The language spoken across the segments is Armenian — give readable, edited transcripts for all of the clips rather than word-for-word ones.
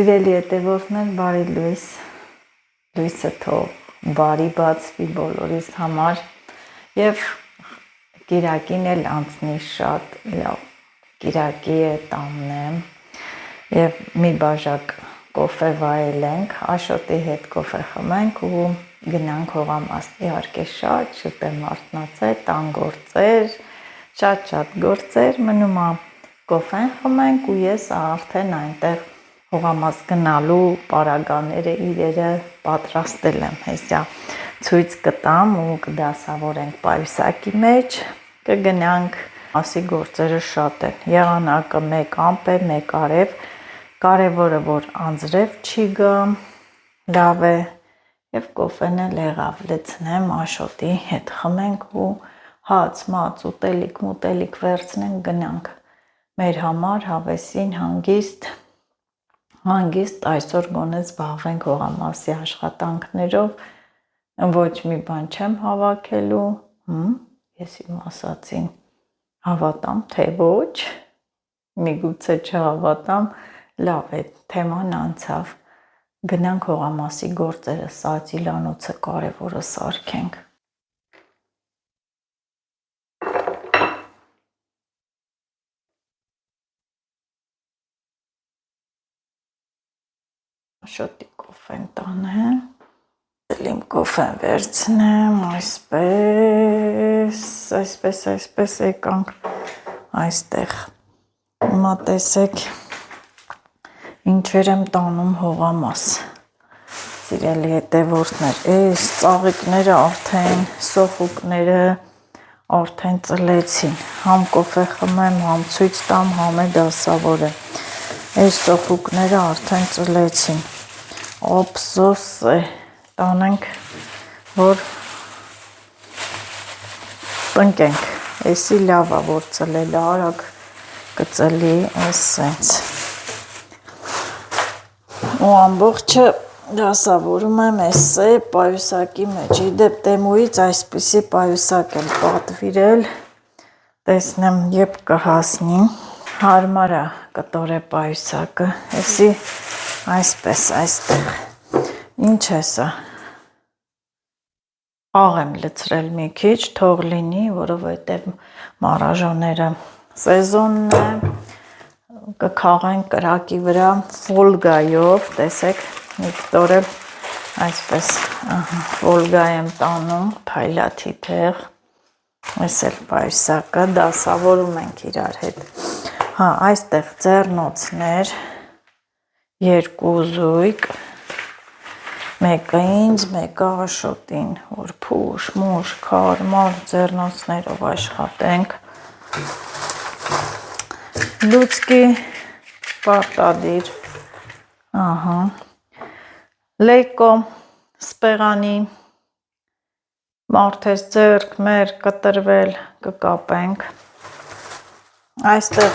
Սիրելի հետևորդներ, բարի լույս, լույսը թող բարի բացվի բոլորիս համար և կիրակին էլ անցնի շատ լավ, կիրակի է տամնեմ և մի բաժակ կոֆե վայելենք, Աշոտի հետ կոֆե խմենք ու գնանք հողամաս, իհարկե շատ շուտ է մարտնացել, տան գործեր, շատ գործեր, մնում է կոֆեն խմենք ու ես արդեն այնտեղ հողամաս գնալու պարագաները իրերը պատրաստել եմ, հեսյա ցույց կտամ ու կդասավորենք պայուսակի մեջ, կգնանք, ասի գործերը շատ են, եղանակը մեկ ամպ է, մեկ արև, կարևորը որ անձրև չի գա, լավ է և կոֆեն էլ եղավ, լցնեմ Աշոտի հետ խմենք ու հաց, մաց, ուտելիք, մուտելիք վերցնենք գնանք, մեր համար հավեսին հանգիստ այսօր գոնե զբաղվենք հողամասի աշխատանքներով, ոչ մի բան չեմ հավաքելու, ես իմ ասացին հավատամ, թե ոչ, միգուցե չհավատամ, լավ է, թեման անցավ, գնանք հողամասի գործերը, սացիլանոցը կարևորը սարքենք։ Աշոտի կոֆեն տանեմ, իմ կոֆեն վերցնեմ, այսպես եկանք այստեղ, հիմա տեսեք ինչեր եմ տանում հողամաս, սիրելի հետևորդներ, այս ծաղիկները արդեն, սոխուկները արդեն ծլեցին, համ կոֆե խմեմ, համ ցույց տամ, համ է դասավորեմ, այս սոխուկները արդեն ծլեցին, ափսոս է, տանենք, որ տնկենք, էսի լավ է, որ ծլել է, արագ կծլի այս սենց, ու ամբողջը դասավորում եմ այս պայուսակի մեջ, իդեպ Տեմուից այսպիսի պայուսակ եմ պատվիրել, տեսնեմ երբ կհասնի, հարմար է կտոր է պայուսակը, էսի այսպես այստեղ, ինչ է սա, աղ եմ լցրել մի քիչ, թող լինի, որովհետև մարաժոները սեզոնն է, կքաղենք կրակի վրա ֆոլգայով, տեսեք, մի կտոր էլ այսպես, ֆոլգա եմ տանում, փայլաթիթեղ, այս էլ պայուսակը, դասավորում ենք իրար հետ, այստեղ ձեռնոցներ, երկու զույգ, մեկը ինձ, մեկը Աշոտին, որ փուշ, մուշ, քարմար ձեռնոցներով աշխատենք, լուցկի պարտադիր, լեյկո, սպեղանի, մարդես ձեռք մեր կտրվել, կկապենք, այստեղ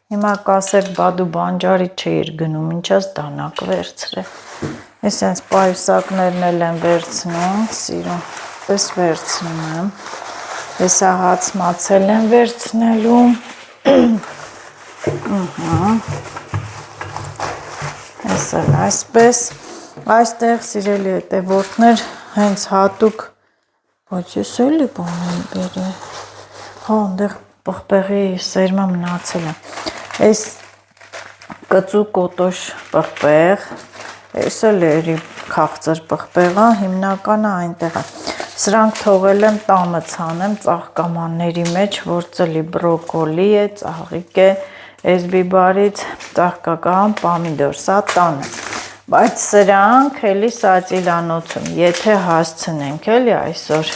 հիմա կասեք բադու բանջարի չէիր գնում, ինչաս դանակ վերցրել, ես հենց պայուսակներն էլ եմ վերցնում, սիրում, պես վերցնում եմ, հեսա հաց մացել եմ վերցնելու, ես էլ այսպես, այստեղ սիրելի հետևորդներ, հենց հատուկ, բայց ես էլի բան եմ բերել, ընդեղ պղպեղի սերմը մնացել է, այս կծու կոտոշ պղպեղ, այս էլ էրի քաղցր պղպեղը, հիմնականը այնտեղ է, սրանք թողել եմ տանը ցանեմ ծաղկամանների մեջ, որ ծլի բրոկոլի է, ծաղիկ է, այս բիբարից ծաղկական պամիդոր, սա տանը, բայց սրանք էլի սացիլանոցում, եթե հասցնենք էլի այսօր,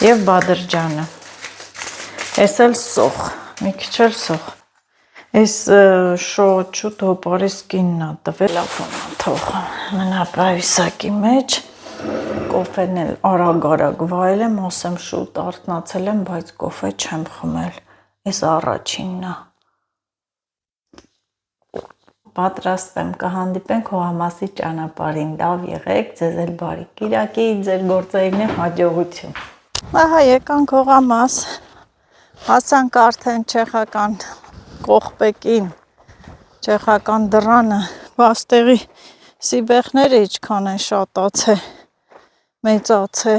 և բադրջանը, այս էլ սոխ, մի քիչ էլ սոխ, այս շոճուտ հոպարիս կինն է տվել, լավոն թող մնա պայուսակի մեջ, կոֆեն էլ արագ վայելեմ, ասեմ շուտ արթնացել եմ, բայց կոֆե չեմ խմել, այս առաջինն է, պատրաստվեմ, կհանդիպենք հողամասի ճանապարհին, լավ եղեք, ձեզ էլ բարի կիրակի, ձեր գործերին հաջողություն, ահա եկանք հողամաս, հասանք արդեն չեխական Կողպեկին, Չեխական դռանը, բաստեղի սիբեխները իչքան են շատացե, մեծացե,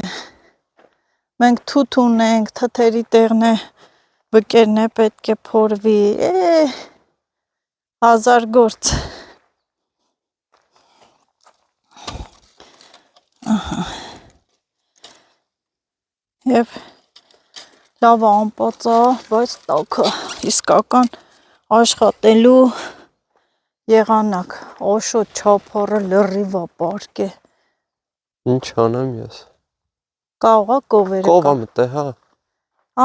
մենք թութ ունենք, թթերի տեղն է, բկերն է պետք է փորվի, հազար գործ, և լավ անպածա, բայց տաքը, իսկական աշխատելու եղանակ, աշոտ չափառը լրիվ ապարկ է։ Ինչ անեմ ես։ Կաղա կովերը կա։ Կովը մտե, հա։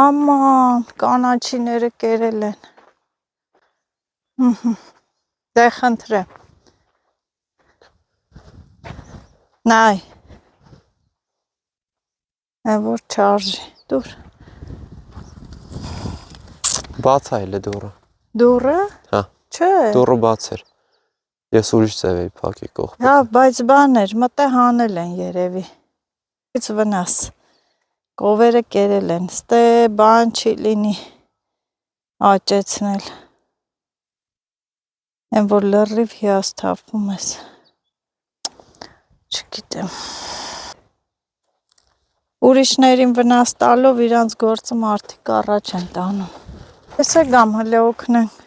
Աման, կանաչիները կերել են։ Դե խնդրեմ։ Նայ։ Որ չարժի, դուր։ Բաց է էլի դուրը։ Դուրը։ Հա։ Չէ։ Դուրը բաց էր։ Ես ուրիշ ձև էի փակի կողքը։ Հա, բայց բան էր, մտե հանել են երևի։ Ինչ վնաս։ Կովերը կերել են, ստե բան չի լինի աճեցնել։ Են որ լրիվ հիասթափվում ես։ Չգիտեմ։ Ուրիշներին վնաս տալով իրանց գործը մարդիկ առաջ են տանում։ Ես է գամ հլե օգնենք։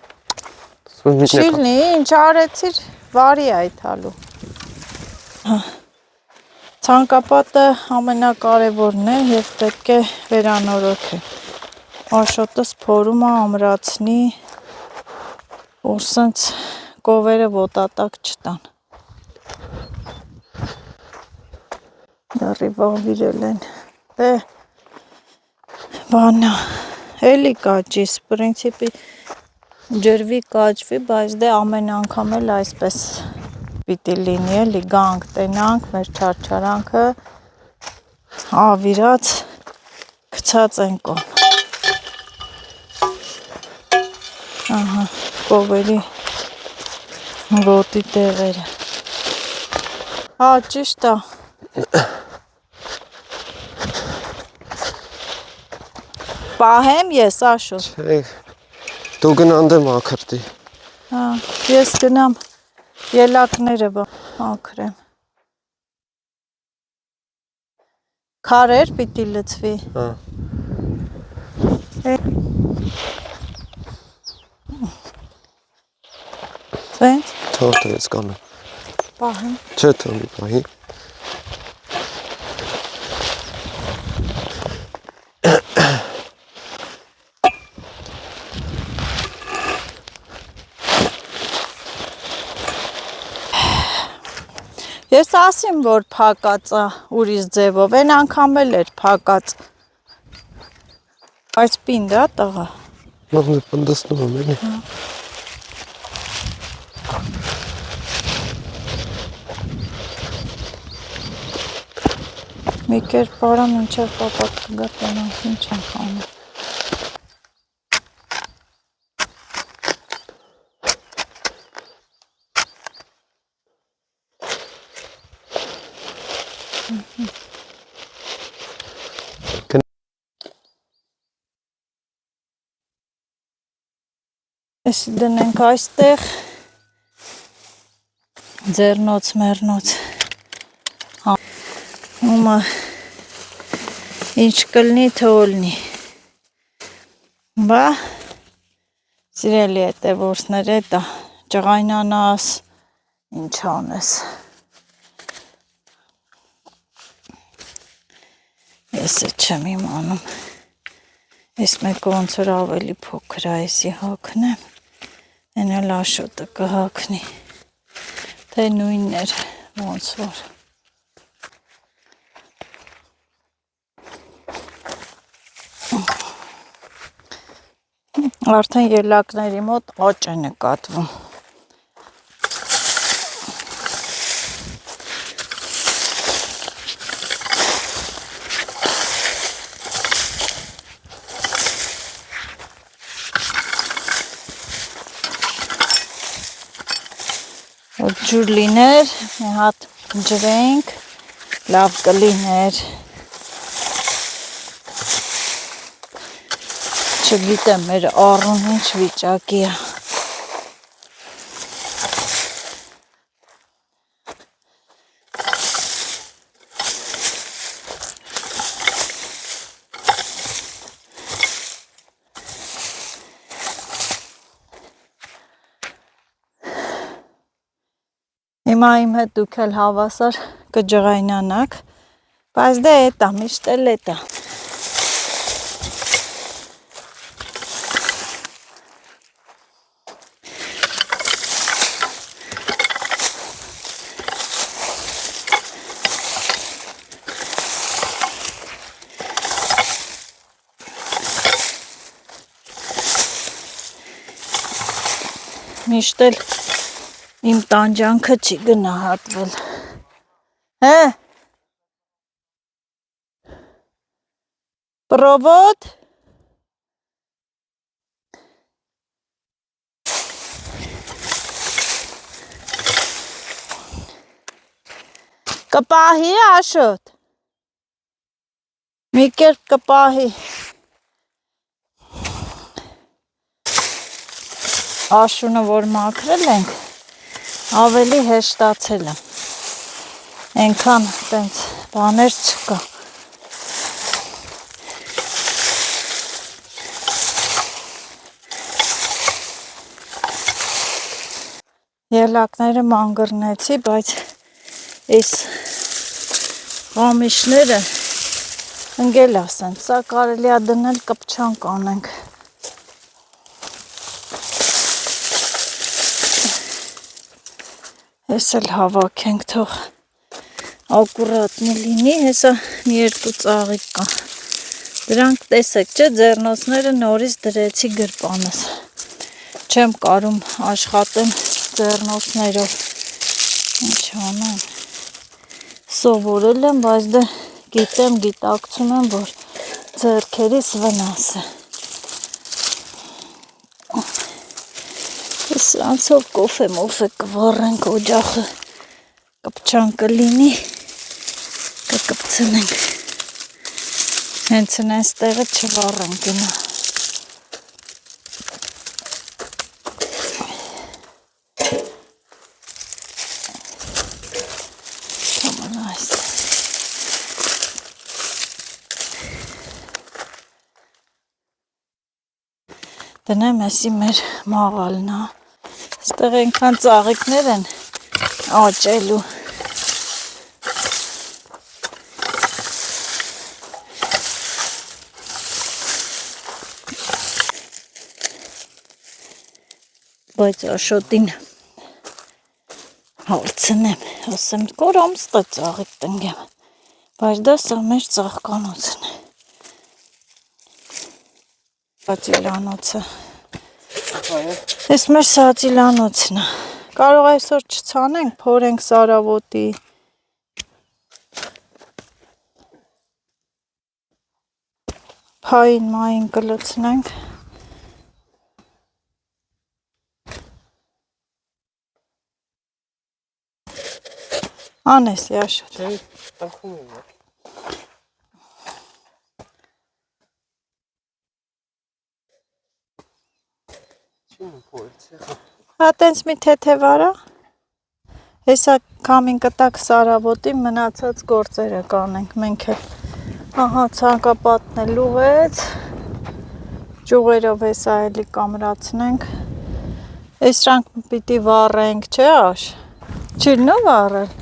Շիլնի, ինչ արեցիր, վարի այդ հալու։ Ցանկապատը ամենակարևորն է և պետք է վերանորոգել։ Աշոտս փորում է ամրացնի, որ սենց կովերը ոտատակ չտան։ Լրիվ ավիրել են։ Դե բանա, էլի կաճիս, պրինցիպի ջրվի կաճվի, բայց դե ամեն անգամ էլ այսպես պիտի լինի էլի, գանք, տենանք, մեր չարչարանքը ավիրած, գցած են կողմ։ Ահա, կովերի ոտի տեղերը։ Հա, ճիշտ է։ Պահեմ ես, Աշոտ։ Չէ, դու գնանդեմ ակրտի։ Հա, ես գնամ ելակները ակրեմ։ Քարեր պիտի լցվի։ Հա։ Սենց։ Թող տվեց կանեմ։ Պահեմ։ Չէ, թողի պահի։ Ես ասեմ, որ փակած է ուրիշ ձևով, այն անգամ էլ էր փակած։ Բայց պինդ է տղա։ Նորմալ պնդստում եմ էլի։ Մի կերպ պարա մինչև պապատ կգա տենանք, ինչ ենք անում։ Էսի դնենք այստեղ, ձեռնոց, մեռնոց, ումը ինչ կլնի, թոլնի, բա, սիրելի հետևորդներ, էտա, ճղայնանաս, ինչ անես, ես է չեմ իմանում, ես մեկը ոնց որ ավելի փոքր է, եսի հակնեմ, են էլ Աշոտը կհակնի, թե նույններ, ոնց որ, արդեն ելակների մոտ աճ է նկատվում, ջուր լիներ, մի հատ ջրենք, լավ կլիներ, չգիտեմ մեր առուն ինչ վիճակի է, Հիմա իմ հետ դուք էլ հավասար կջղայնանաք, բայց դե էտա, միշտ էլ էտա։ Միշտ էլ իմ տանջանքը չի գնահատվել։ Հե։ Պրովոդ։ Կպահի Աշոտ։ Մի կերպ կպահի։ Աշունը որ մաքրել ենք, ավելի հեշտացել է։ Այնքան տենց բաներ չկա։ Ելակները մանգռնեցի, բայց այս ղամիշները ընկել ասեն, սա կարելի է դնել կպչանք անենք։ Ես էլ հավաքենք, թող ակուրատնի լինի, հեսա մի երկու ծաղիկ կա։ Դրանք տեսեք, չէ, ձեռնոցները նորից դրեցի գրպանս։ Չեմ կարում աշխատեմ ձեռնոցներով։ Ինչ անեմ։ Սովորել եմ, բայց դե գիտեմ, գիտակցում եմ, որ ձեռքերիս վնաս է։ Սրանցով կոֆե մոֆե կվառենք, օջախը կպչան կլինի, կկպցնենք, հենց նենց տեղը չվառենք գնա։ Դնեմ էսի մեր մաղալն հա։ Ստեղ ենքան ծաղիկներ են աճելու։ Բայց Աշոտին հարցնեմ, ասեմ, կոր ամստը ծաղիկ տնգեմ, բայց դա սա մեր ծաղկանոցն է։ Սացիլանոցը։ Ես մեր սացիլանոցն է։ Կարող այսօր չցանենք, փորենք սարավոտի։ Փային մային կլցնենք։ Անես, Աշոտ։ Տխում եմ։ Հա տենց մի թեթև արա։ Հեսա քամին կտակ սարավոտի մնացած գործերը կանենք մենք էլ։ Ահա ցանկապատն էլ ուղեց։ Ճյուղերով հեսա էլի կամրացնենք։ Էսրանք պիտի վառենք, չէ՞ Աշ։ Չիլնո վառել։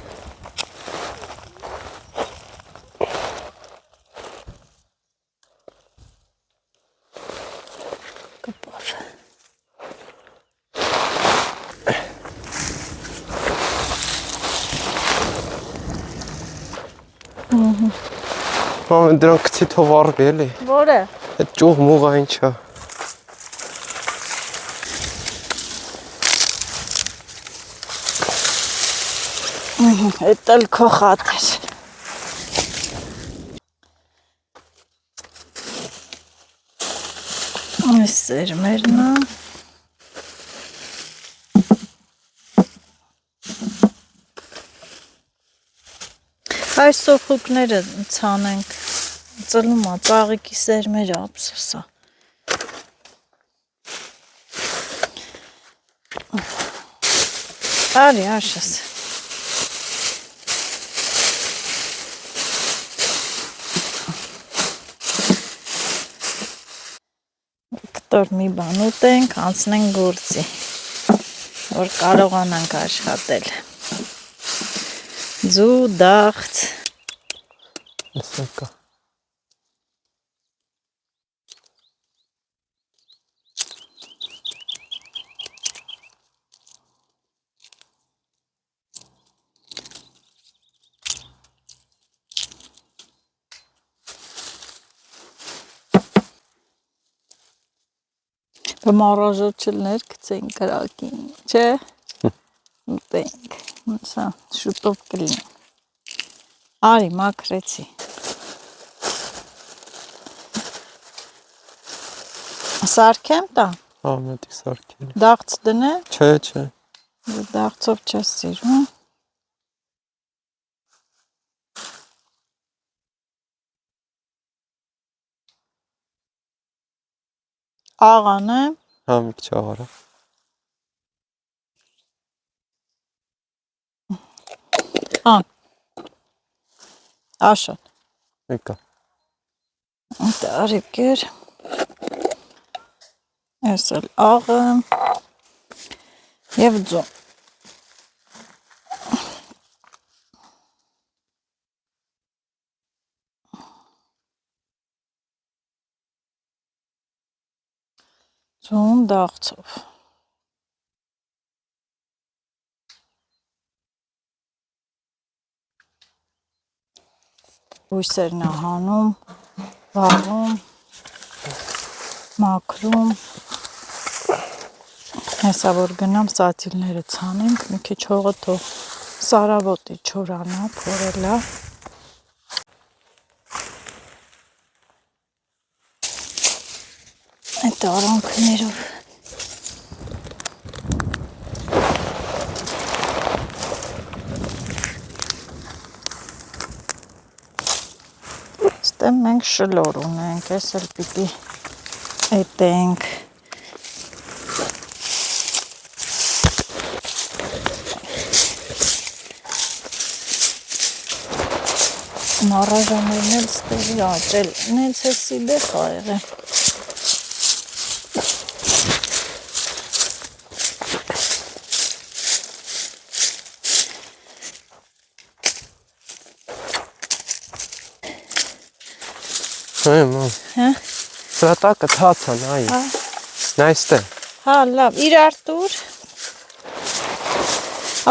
Մամա դրանք գցի թող վառվի էլի։ Որը։ Այդ ճյուղ մուղա ինչա։ Էդ էլ քո խաթր։ Այս սերմերն է։ Այս սոխուկները ցանենք, ծլում է, ծաղիկի սերմերը ափսոսա։ Արի Աշս։ Կտոր մի բան ուտենք, անցնենք գործի, որ կարողանանք աշխատել։ Զուդաղց։ Ասա կա։ Մառաժոչելներ գցեն կրակին, չէ։ Ուտենք, սա շուտով կլինի։ Արի, մաքրեցի։ Սարքեմ տա, Հա, մետիկ սարքել։ դաղց դնեմ, Չէ։ դաղցով չես սիրում։ Աղան եմ, Հա, մի քիչ աղարա։ Աշոտ, Եկա։ արի կեր, ես էլ աղը և ձուն։ Ձուն դաղցով։ Բույսերն է հանում, վաղում, մաքրում։ Հեսա որ գնամ սատիլները ցանենք, մի քիչ հողը թող սարավոտի չորանա, փորելա։ Այդ արանքներով ստեմ մենք շլոր ունենք, ես էլ պիտի էտենք։ Մառաժաներն էլ ստերի աճել, նենց է սիբե խայղ է։ Այ մամ։ Հա։ Սրա տակը թաց է, նայ։ Նայստե։ Հա, լավ, իրար տուր։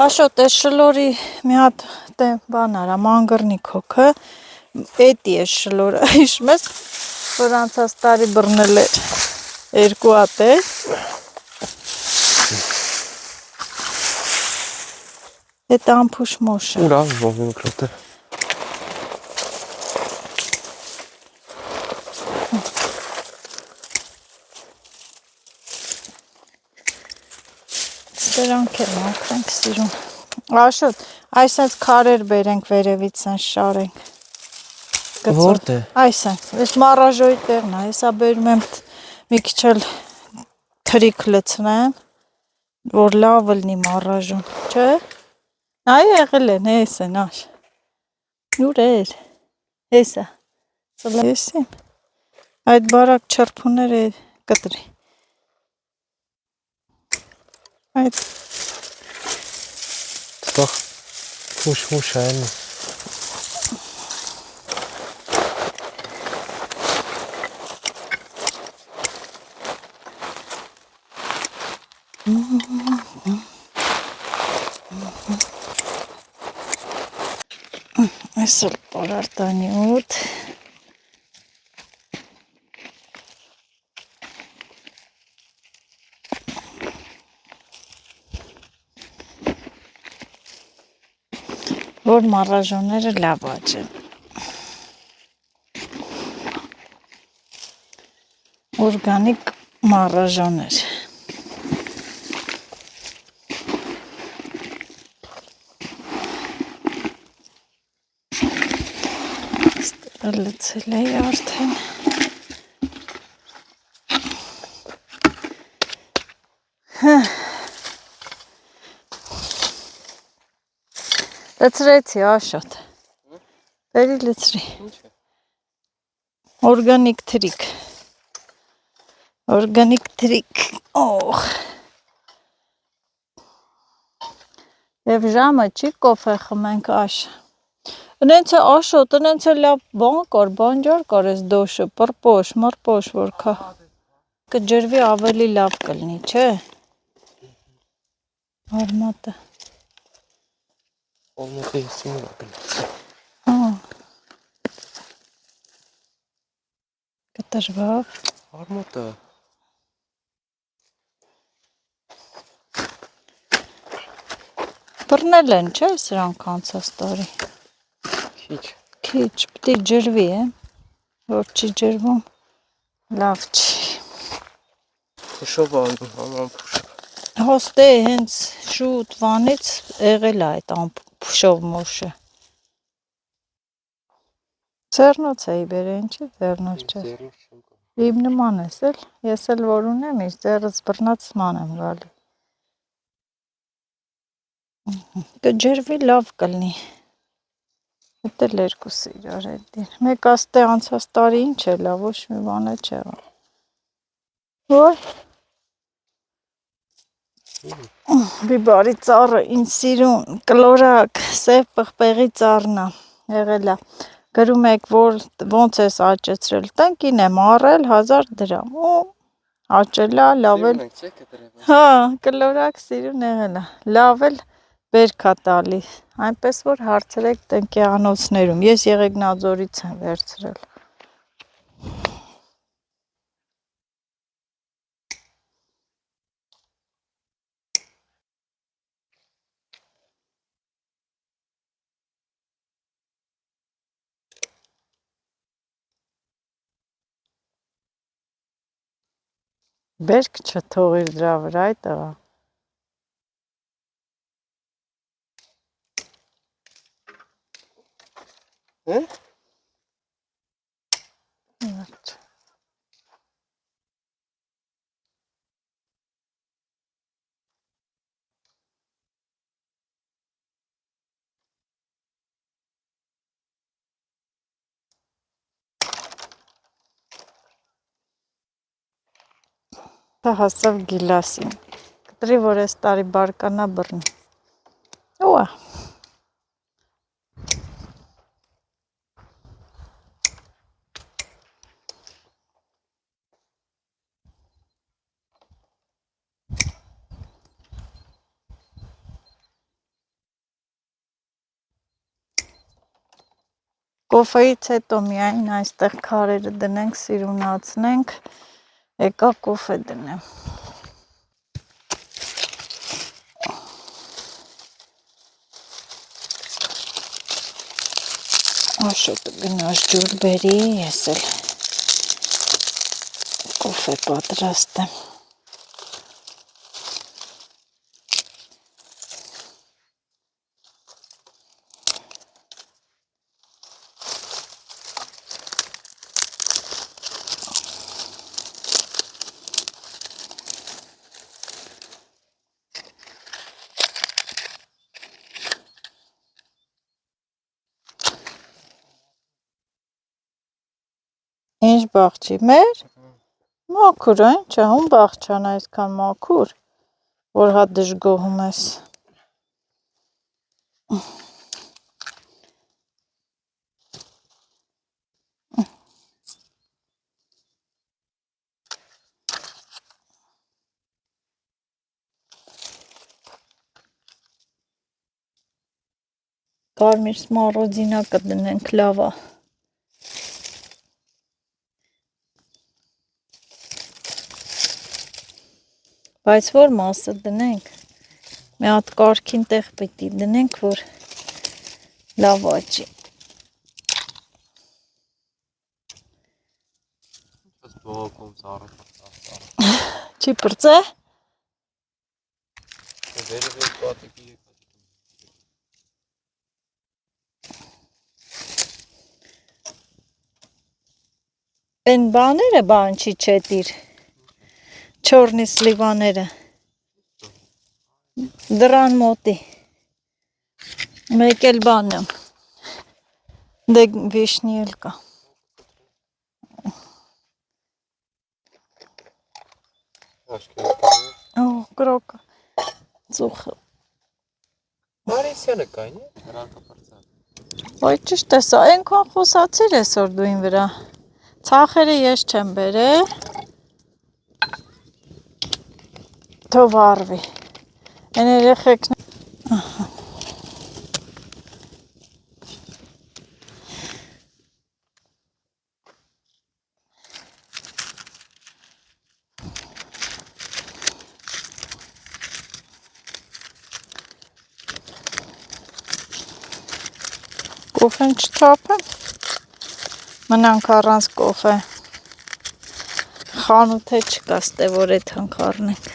Աշոտ, այս շլորի մի հատ բան արա, մանգռնիկ հոգը, էտի է շլորը, հիշում ես, որ անցած տարի բռնել էր երկու հատ է։ Էտ ամփուշ մոշը։ Ուրա, ողին կրոտը։ Դրանք էլ մաքրենք սիրում։ Աշոտ, այս այս քարեր բերենք վերևից են շարենք։ Որտե։ Այս են, այս մառաժոյի տեղն է, հեսա բերում եմ մի քիչ էլ թրիկ լցնեմ, որ լավ լինի մառաժոն, չէ։ Այ եղել են, հես են, աշ։ Ուրեր, հեսա, հեսին, այդ բարակ չրփուները կտրի։ Այդ Տախ մուշ այն։ Այս էլ պարարտանի ուտ։ Որ մառաժոնները լավ աճեն։ Օրգանիկ մառաժոներ։ Լցել էի արդեն։ Լցրեցի, Աշոտ։ Բերի լցրի։ Օրգանիկ թրիկ։ Օրգանիկ թրիկ։ Օխ։ Եվ ժամը չի կոֆե խմենք աշ։ Նենց է աշոտ, նենց է լավ բան կար, բանջար կար ես դոշը, պրպոշ, մրպոշ որ կա։ Կջրվի ավելի լավ կլնի, չէ։ Արմատը։ Olmadı yesin mi bilmez. Հա։ Կտրվավ։ Armut da. Բռնել են, չէ, սրանք անցած տարի։ Hiç. Քիչ, պիտի ջրվի, որ չի ջրվում, լավ չի։ Փշով անում, համան փշով։ Հոստե հենց շուտ վանից եղել է այդ փշով մոշը։ Ձեռնոց էի բերել, ինչի ձեռնոց չէ։ Իմ նման ես էլ, ես էլ որ ունեմ, իս ձեռս բռնած ման եմ գալի։ Կջրվի լավ կլնի։ Հետ էլ երկուսը իրար հետ դին։ Մեկ աստե անցած տարի ինչ է լավ, ոչ մի բան չեղավ։ Որ բիբարի ծառը ինձ սիրուն, կլորակ, սև պղպեղի ծառն է, եղել է։ Գրում եք, որ ոնց ես աճեցրել, տնկին եմ առել 1000 դրամ, ու աճել է, լավ էլ, հա, կլորակ սիրուն եղել է, լավ էլ բերք է տալի, այնպես որ հարցրեք տնկի անոցներում, ես Եղեգնաձորից եմ վերցրել։ Բերք չթողիր դրա վրա, այ տղա։ Վերջ։ Դա հասավ գիլասին։ Կտրի, որ այս տարի բարկանա բռնի։ Ուա։ Կոֆեից հետո միայն այստեղ քարերը դնենք, սիրունացնենք, եկա կոֆե դնեմ։ Աշոտը գնաց ջուր բերի, ես էլ կոֆե պատրաստեմ։ Ինչ բաղջի, մեր? Մաքուր է, ինչ է, ում բաղջան այսքան մաքուր, որ հա դժգոհում ես։ Կարմիր սմառոձինա կդնենք, լավ է։ Բայց որ մասը դնենք, մի հատ կարգին տեղ պիտի դնենք, որ լավ աճի։ Biraz boğum zarı. Չի պրծե։ Veri bir batı Են բաները բան չի չետիր։ Չորնի սլիվաները։ Դրան մոտի։ Մեկ էլ բանը։ Դե վիշնի էլ կա։ Aşk yok. Օ, կրոկը։ Ծուխը։ Մարիսյանը կային է, հրակապարծան։ Ոյ ճիշտ է սա, այնքան խոսացիր այսօր դու ին վրա։ Ցախերը ես չեմ բերել։ Թող վառվի։ Այն երեխեքն կոֆեն չթափեմ։ Մնանք առանց կոֆե։ Խանութ չկա, ստե որ այդքան կառնենք։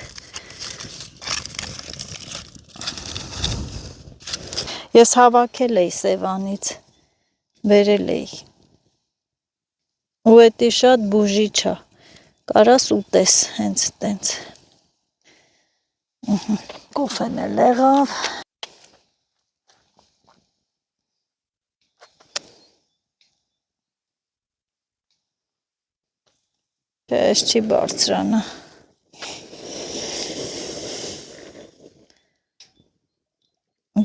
Ես հավաքել էի Սևանից, բերել էի։ Ու էդի շատ բուժիչ է։ Կարաս ուտես, հենց տենց։ Կոֆեն էլ եղավ։ Ես չի բարձրանա։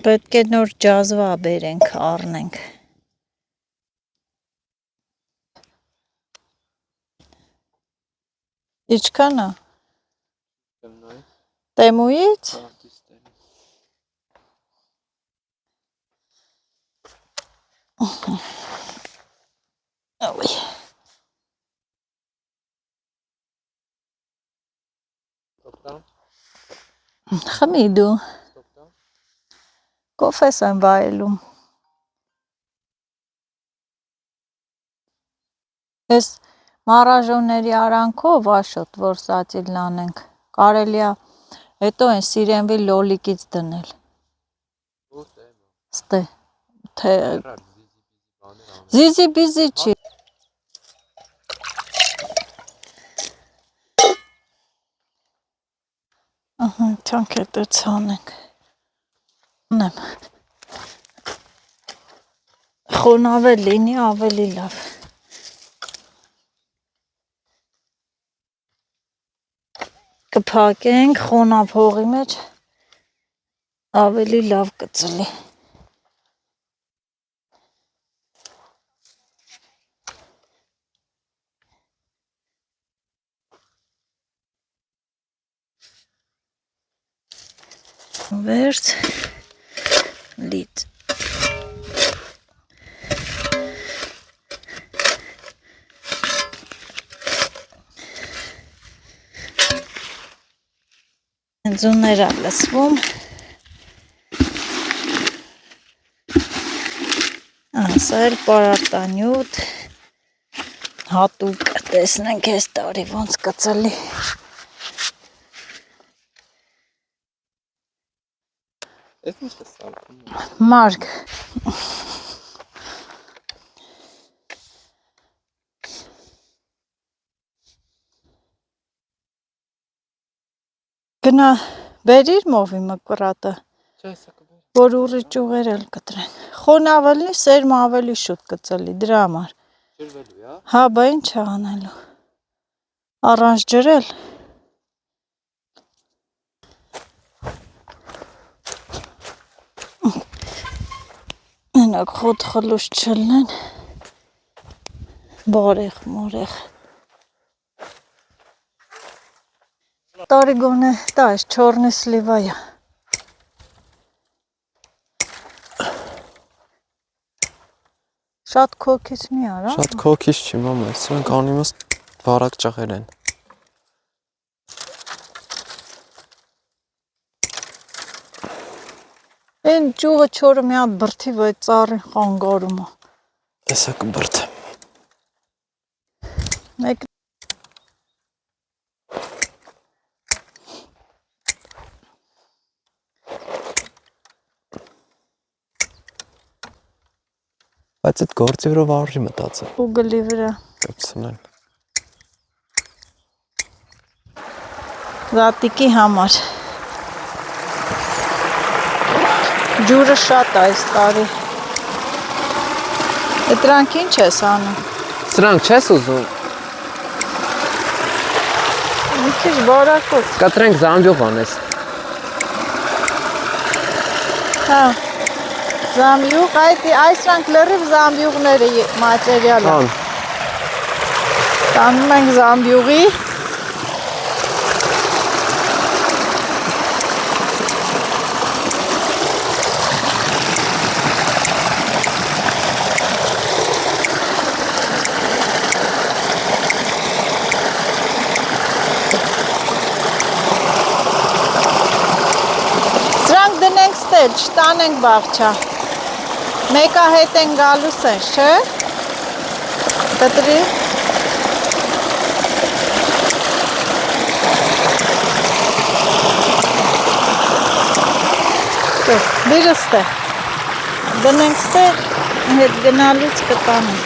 Պետք է նոր ջազվա բերենք, առնենք։ Իչքան է։ Տեմույից։ Ոյ։ Խմի դու։ Կոֆես եմ վայելում։ Ես մարաժոնների արանքով աշոտ, որ սացիլն անենք, կարելի է հետո այն սիրենվի լոլիկից դնել։ Ստե, թե զիզի բիզի չի։ Թանք հետը ցանենք։ Ունեմ։ Խոնավել լինի ավելի լավ։ Կփակենք խոնավ հողի մեջ ավելի լավ կծլի։ Վերջ լիտ։ Ձուներ է լսվում։ Սա էլ պարարտանյութ հատուկ տեսնենք այս տարի ոնց կծլի։ Ես ինչ ես սարքում։ Մարկ։ Գնա բերիր մովի մկրատը, Չէ, սա կբեր։ որ ուռի ճյուղեր էլ կտրեն։ Խոնավ լինի, սերմը ավելի շուտ կծլի, դրա համար։ Ջրվելու է, հա։ Հա, բա ինչ է անելու։ Առանց ջրել։ Մենակ խոտ խլուշ չլնեն, բարեղ մորեղ։ Տարի գոնե դա ես չորնի սլիվայա։ Շատ քոքից մի արա։ Շատ քոքից չի մամա, սրանք անիմաս վարակ ճաղեր են։ Են ճյուղը չորը մի հատ բրդի վայ ծառին խանգարում է։ Էսա կբրդ։ Մեկ Բայց այդ գործի վրա վարժի մտածը։ ուգլի վրա։ Կպցնել։ Զատիկի համար։ Ջուրը շատ է այս տարի։ Դրանք ինչ ես անում։ Սրանք չես ուզում։ Մի քիչ բարակոց։ Կտրենք զամբյուղ անես։ Հա։ Զամբյուղ, այսրանք լրիվ զամբյուղները մատերիալ է։ Ան, Տանում ենք զամբյուղի։ Սրանք դնենք ստել, չտանենք բաղջա։ Մեկա հետ են գալուս են, չէ։ Կտրի։ Բիրը ստե։ Դնենք ստե, հետ գնալուց կտանենք։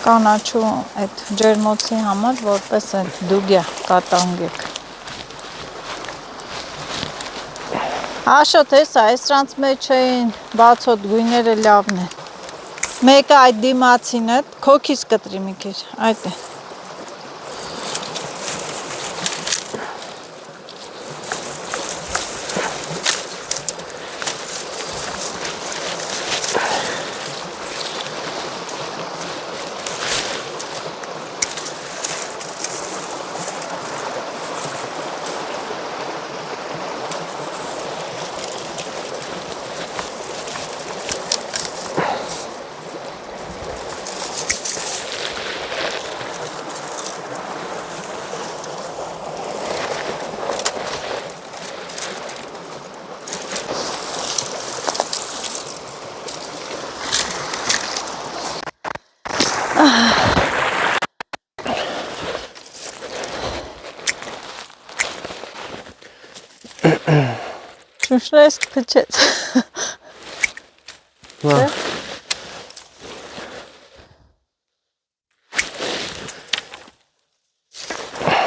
Կանաչու այդ ջերմոցի համար որպես այդ դուգյա կատանգեք։ Աշոտ հեսա, այսրանց մեջ էին բացոտ գույները լավն են։ Մեկը այդ դիմացին է, քոքից կտրի մի քիչ, այդ է։ Շուշրես կպչեց։ Հա։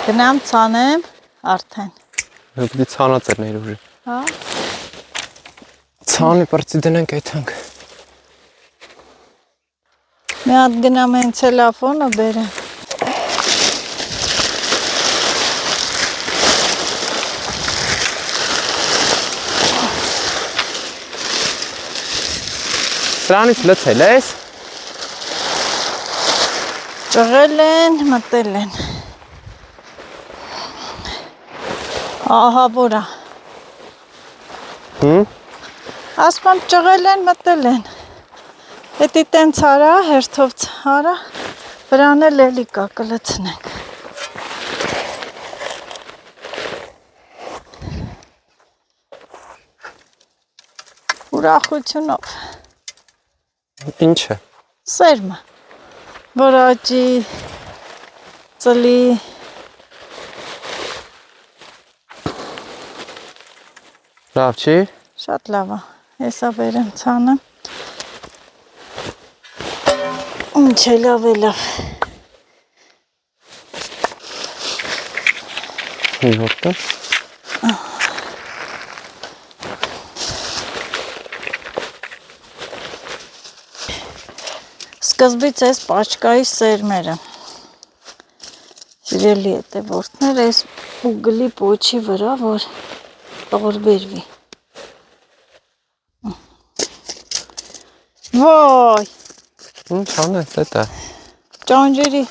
Գնամ ցանեմ արդեն։ Պիտի ցանած էր ներուժի։ Հա։ Ցանի պրծի դնենք այդանք։ Մի հատ գնամ են ցելոֆոնը բերեմ։ Սրանից լցել ես։ Ճղել են, մտել են։ Ահա որա։ Ասպամ ճղել են, մտել են։ Հետի տենց արա, հերթով արա, վրան էլ էլի կա, կլցնենք։ Ուրախությունով։ Ինչ է։ Սերմը, որ աճի, ծլի, Լավ չի։ շատ լավ է, հեսա բերեմ ցանը, ինչ է լավ է լավ, Մի որտե։ սկզբից այս պաչկայի սերմերը, սիրելի հետևորդներ, այս ուգլի պոչի վրա, որ տոր բերվի, վայ, Ինչ անես էտա։ ճանջերի,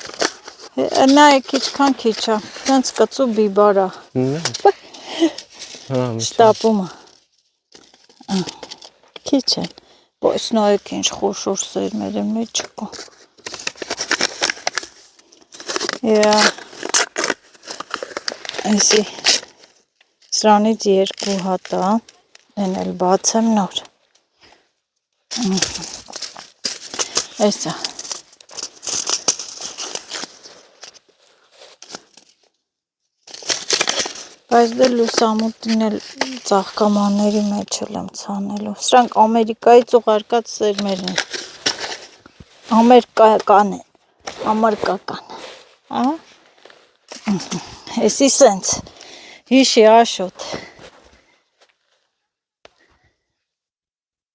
նա է քիչքան քիչա, տենց կծու բիբարա, շտապումը, քիչ են, բայց նայեք ինչ խոշոր սերմեր են մեջ չկա, այսի սրանից երկու հատա, են էլ բացեմ նոր, այսա, բայց դե լուսամուտին էլ ծաղկամանների մեջ եմ ցանելու, սրանք Ամերիկայից ուղարկած սերմեր են, ամերիկական են, ամերիկական, Էսի սենց, հիշի աշոտ,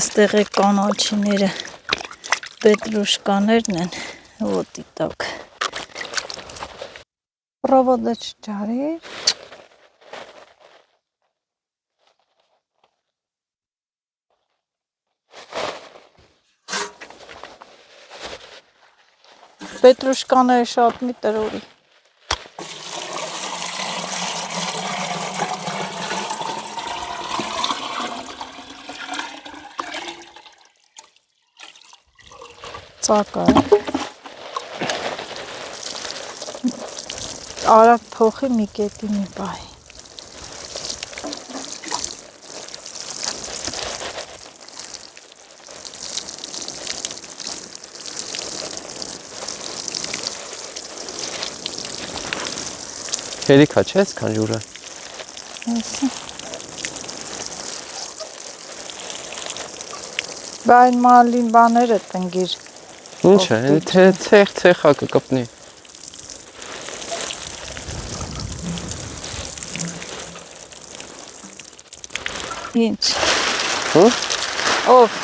Այստեղ է կանաչիները, պետրուշկաներն են, ոտի տակ։ Պրովոդը չջարիր։ Պետրուշկաները շատ մի տրորի։ Ծակա է։ Արագ փոխի մի կետի մի բայ։ Հերիքա չէ այսքան ջուրը։ Բա այն մալին բաները տնգիր։ Ինչ է, թե ցեխա կկպնի։ Ինչ։ Հո՞։ Ով։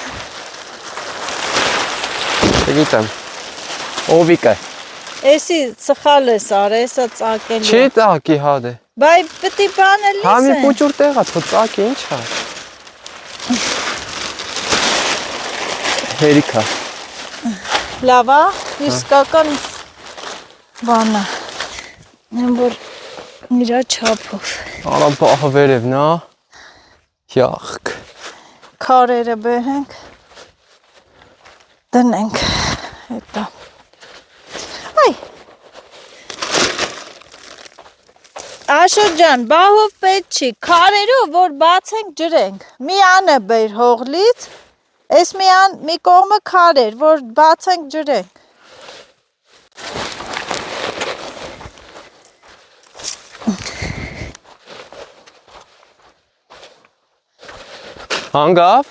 Չգիտեմ։ Օվիկը։ Էսի սխալ ես արել, էսա ծակելի։ Չի ծակի հադե։ Բայ պտի բանը լիս է։ Հա մի փոճուր տեղա, թո ծակի ինչ է։ Հերիքա։ Լավ է, իսկական բանը։ Եմ որ իրա չափով։ Արա բահը վերևն է։ Յախք։ Քարերը բերենք։ Դնենք։ Հետո։ Այ։ Աշոտ ջան, բահով պետք չի, քարերով որ բացենք ջրենք։ Մի անը բեր հողլից, այս մի կողմը քարեր, որ բացենք ջրենք։ Հանգավ։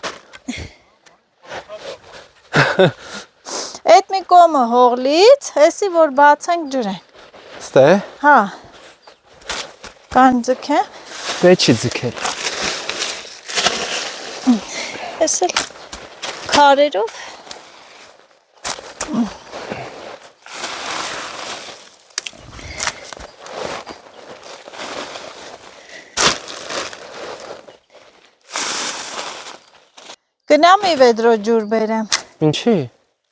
Այդ մի կողմը հողլից, էսի որ բացենք ջրենք։ Ստե։ Հա։ Կան ձգեմ։ Պետք չի ձգել։ Էս էլ քարերով։ Գնամ մի վեդրո ջուր բերեմ։ Ինչի։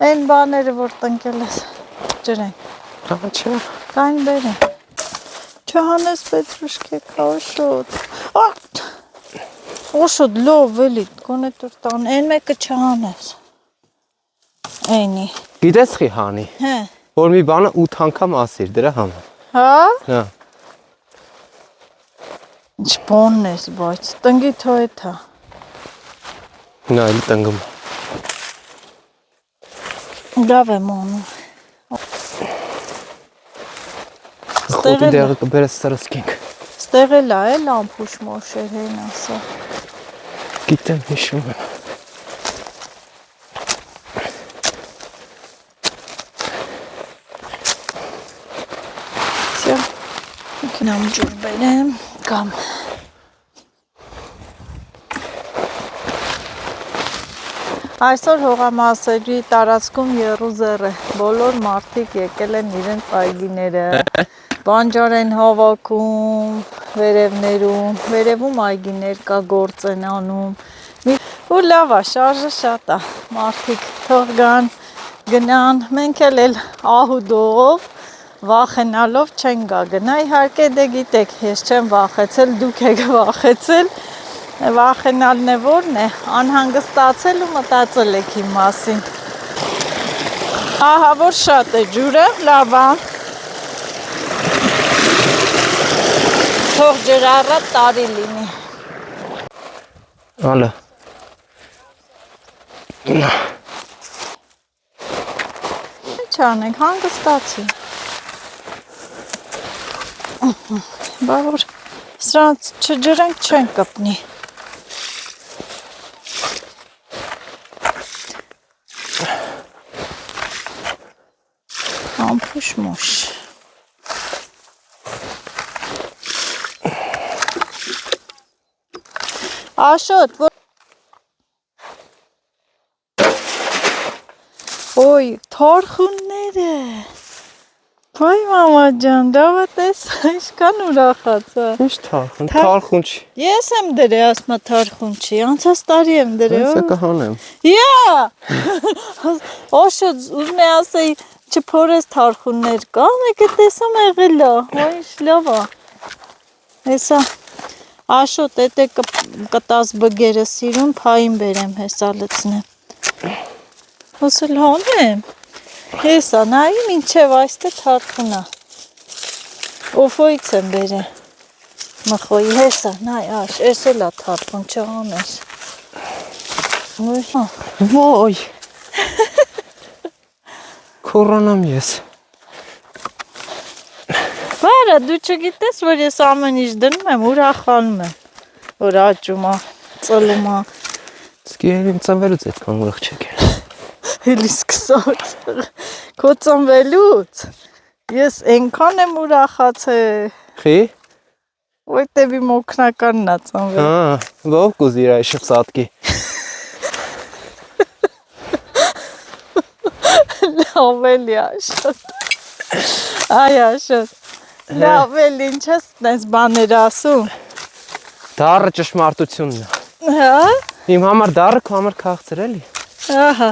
Այն բաները որ տնկել ես ջրենք։ Հա չէ։ Կային բերեմ։ Չհանես պետրուշկե կաշոտ։ Օշոտ լով էլի, կոնե տուր տան, այն մեկը չհանես։ Այնի։ Գիտես խի հանի։ Հե։ Որ մի բանը 8 անգամ ասիր դրա համար։ Հա։ Հա։ Ինչ բոնն ես, բայց տնգի թո էթա։ Նա էլ տնգում։ Լավ եմ անում։ Խոտի դեղը կբերես սրսկենք։ Ստեղ էլ է լամփուշ մոշեր հեն ասա։ Գիտեմ հիշում եմ։ Всё։ Գնամ ջուր բերեմ կամ Այսօր հողամասերի տարածքում եռուզեռ է, բոլոր մարդիկ եկել են իրենց այգիները, բանջար են հավաքում, վերևում այգիներ կա, գործ են անում, ու լավ է, շարժը շատ է, մարդիկ թող գան, գնան, մենք էլ ահուդով, վախենալով չեն գա գնա, իհարկե դե գիտեք, ես չեմ վախեցել, դուք եք վախեցել, Վախենալն է որն է, անհանգստացել ու մտածել եք իմ մասին։ Ահա որ շատ է ջուրը, լավ է։ Թող ջրառատ տարի լինի։ Ալը։ Ինչ անենք, հանգստացի։ Բա որ սրանց չջրենք չեն կպնի։ Ամփուշ մոշ։ Աշոտ, որ Ոյ, թորխունները։ Ոյ մամա ջան, դավա տես, ինչքան ուրախացա։ Ինչ թարխուն, թարխուն չի։ Ես եմ դրել, ասма թարխուն չի, անցած տարի եմ դրել։ Ես կհանեմ։ Յա։ Օշո, ուզում եմ ասեի, չփորես թարխուններ կա, մեկը տեսամ եղել է, ոյ ինչ լավ է։ Հեսա Աշոտ, էտե կտաս բգերը սիրուն, փային բերեմ, հեսա լցնեմ։ Հոսել հանեմ։ Հեսա, նայի մինչև այստեղ թարխունա։ Օֆոյից եմ բերել։ Մխոյի հեսա, նայ, աշ, ես էլ է թարխուն չհանես։ Ոյ։ Կորոնամ ես։ Բարը, դու չգիտես, որ ես ամեն ինչ դնում եմ, ուրախանում եմ, որ աճում է, ծլում է։ Իսկ երբ ծնվելուց այդքան ուրախ չեք ել։ Էլի սկսած, քո ծնվելուց, ես ենքան եմ ուրախացել, Խի։ ոյտև իմ օգնականն է ծնվել։ Ով կուզիր այշև սատկի։ Լավ էլի Աշոտ, այ Աշոտ, լավ էլի ինչ ես տես բաներ ասում։ Դառը ճշմարտությունն է։ Հա, Իմ համար դառը, քո համար քաղցր էլի։ ահա։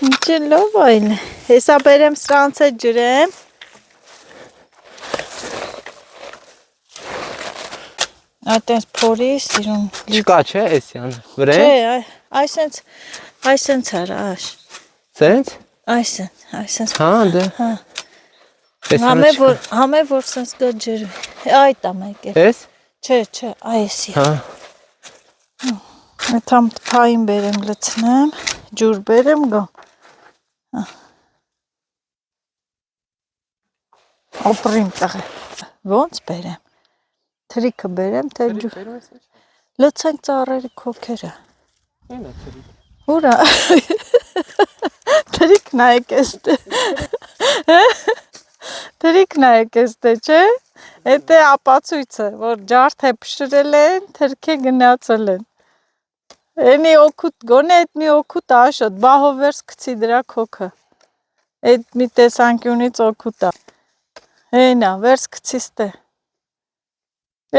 Ինչ լավ այլ է, հեսա բերեմ սրանց է ջրեմ։ Այտենց փորի սիրուն։ Չկա չէ, էսյան։ Վրեն։ Չէ, այսենց արա, աշ։ Սենց։ Այսենց։ Հա, դե։ Հա։ Էսանը Համե որ սենց գա ջրը։ Այդ է մեկ է։ Էս։ Չէ, այսի։ Հա։ Այդ համ փային բերեմ լցնեմ, ջուր բերեմ գամ։ Ապրիմ տղե։ Ոնց բերեմ։ Թրիկը բերեմ, թե ջուր։ Լցենք ծառերի քոքերը։ Ուրա։ Թրիկն է եկեստե։ Թրիկն է եկեստե, չէ։ Էտե ապացույցը, որ ջարդ է փշրել են, թրքե գնացել են։ Էնի օգուտ, գոնե էդ մի օգուտ Աշոտ, բահով վերս գցի դրա քոքը։ Էդ մի տեսանկյունից օգուտ է։ Հենա, վերս գցի ստե։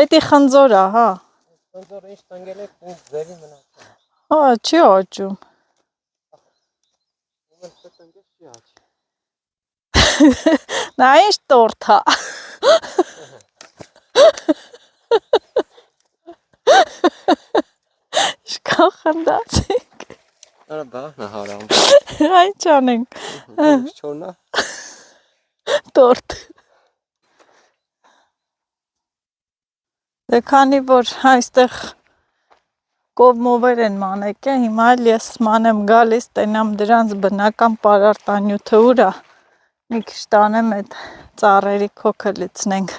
Էդի խնձոր է, հա։ Խնձորը ինչ տնգել եք, ինձ ձևի մնացել։ Հա, չի աճում։ Նա ինչ տորթ է։ Իշքան խնդացինք։ Արա բաղն է հարամ։ Այն չանենք։ Չորնա։ Տորթ։ Դե քանի որ այստեղ կողմովեր են մանեկը, հիմա էլ ես մանեմ գալիս, տենամ դրանց բնական պարարտանյութը ուրա, մի քիչ տանեմ այդ ծառերի քոքը լցնենք,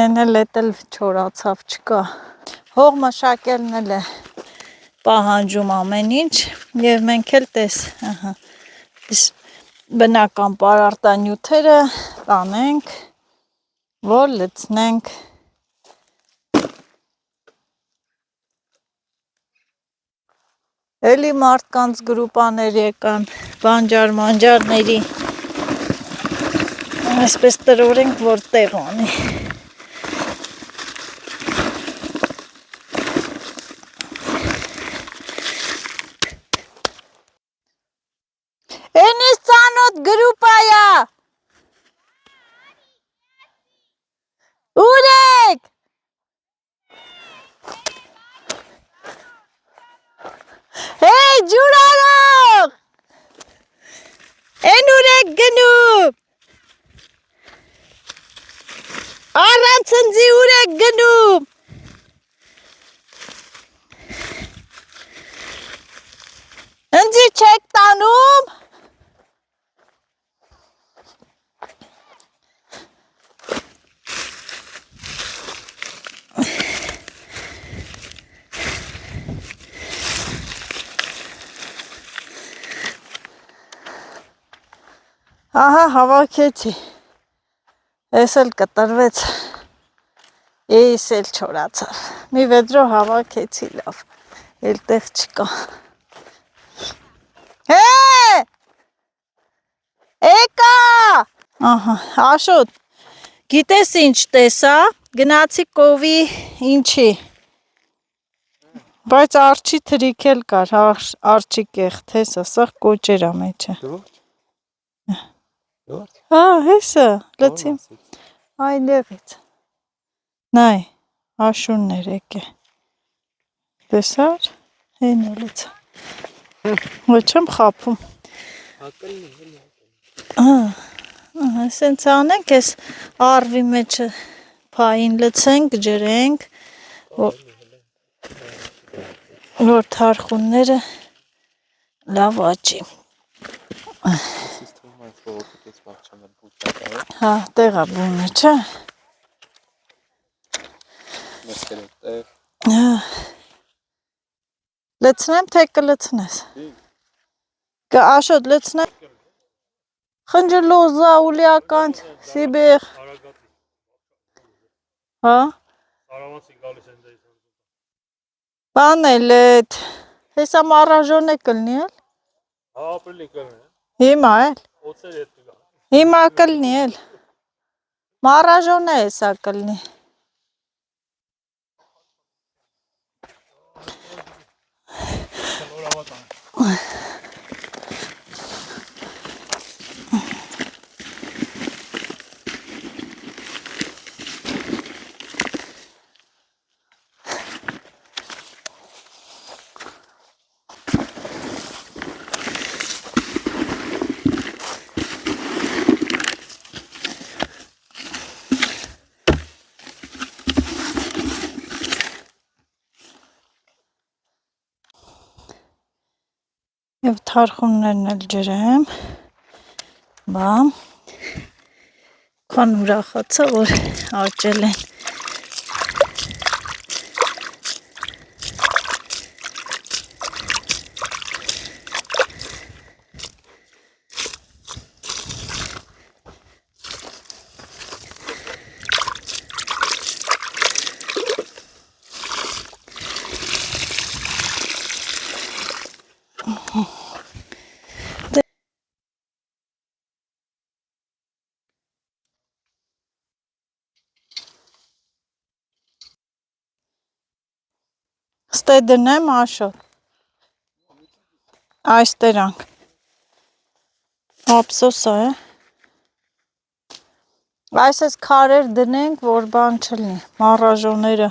են էլ էտ էլ չորացավ չկա, հող մշակելն էլ է պահանջում ամեն ինչ, և մենք էլ տես, բնական պարարտանյութերը տանենք, որ լցնենք Էլի մարդկանց գրուպաներ եկան, բանջար-մանջարների, այսպես տրորենք, որ տեղ անի։ Էնիս ծանոտ գրուպայա։ Ուր եք։ Հեյ, ջուր արող, են ուր եք գնում, առանց ընձի ուր եք գնում, ընձի չեք տանում, ահա հավաքեցի, ես էլ կտրվեց, Էս էլ չորացավ։ Մի վեդրո հավաքեցի լավ։ Էլ տեղ չկա։ Հե! Էկա! Ահա, Աշոտ, գիտես ինչ տեսա, գնացի կովի ինչի, բայց արջի թրիք էլ կար, արջի կեղտ, հեսա, սաղ կոճերա մեջը։ Հա, հեսա, լծիմ, այդեղից, նայ, աշուններ եկե, տեսար, հեն է լծա, ոչ եմ խապում, սենց անենք ես արվի մեջը պային լծենք, ջրենք, որ թարխունները լավ աճի։ Հա, տեղա բունը, չէ։ Լծնեմ, թե կլծնես։ Աշոտ լծնեմ։ Խնջլոզա, ուլիական, սիբեղ։ Հա։ Բան էլ էդ, հեսա մարաժոն է կլնի էլ։ Հա, ապրիլի կլնի։ Հիմա էլ։ Օծեր ետ կգա։ Հիմա կլնի էլ։ Մարաժոն է հեսա կլնի։ Եվ թարխուններն էլ ջրեմ, բամ, քան ուրախացա, որ աճել են։ Ստե դնեմ Աշոտ, այս տերանք, ապսոս է, այս ես քարեր դնենք, որ բան չլնի, մարաժոները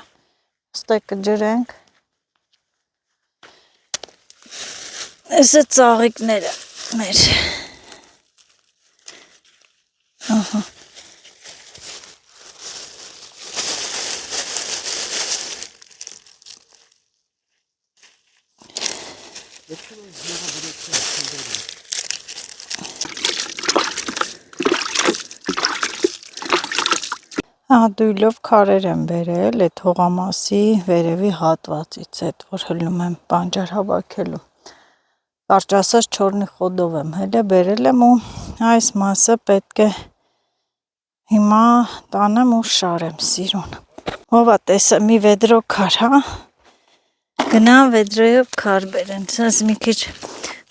ստե կջրենք, ես է ծաղիկները մեր, ահա, դույլով քարեր եմ բերել, այդ հողամասի վերևի հատվածից, այդ որ հլնում եմ բանջար հավաքելու, կարճ ասած չորնի խոդով եմ հելը բերել եմ ու այս մասը պետք է հիմա տանեմ ու շարեմ սիրուն, հովա տեսա մի վեդրո քար, հա, գնամ վեդրոյով քար բերեն, սենց մի քիչ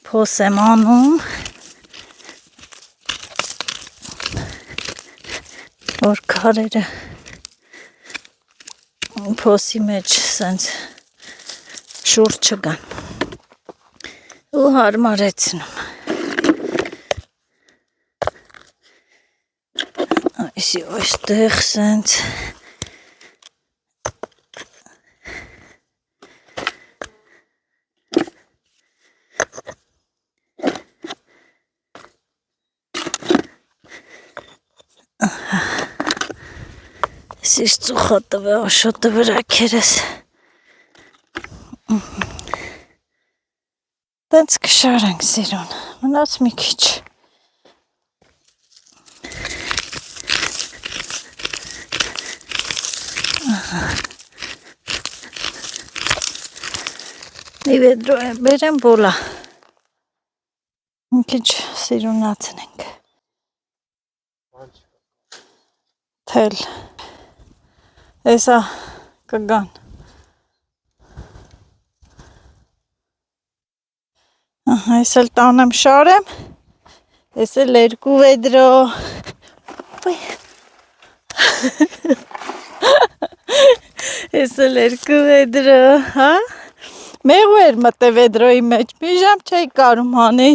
փոս եմ անում, որ քարերը փոսի մեջ սենց շուրջ չգան ու հարմարեցնում այսի ոստեղ սենց Սիշ ծուխոտը վե աշոտը վրա կերես տենց կշարենք սիրուն, մնաց մի քիչ մի վեդրո բերեմ բոլա մի քիչ սիրունացնենք թել Հեսա կգան։ Այս էլ տանեմ շարեմ, ես էլ 2 վեդրո, ես էլ 2 վեդրո, հա, մեղու էր մտե վեդրոյի մեջ, մի ժամ չէի կարում հանի,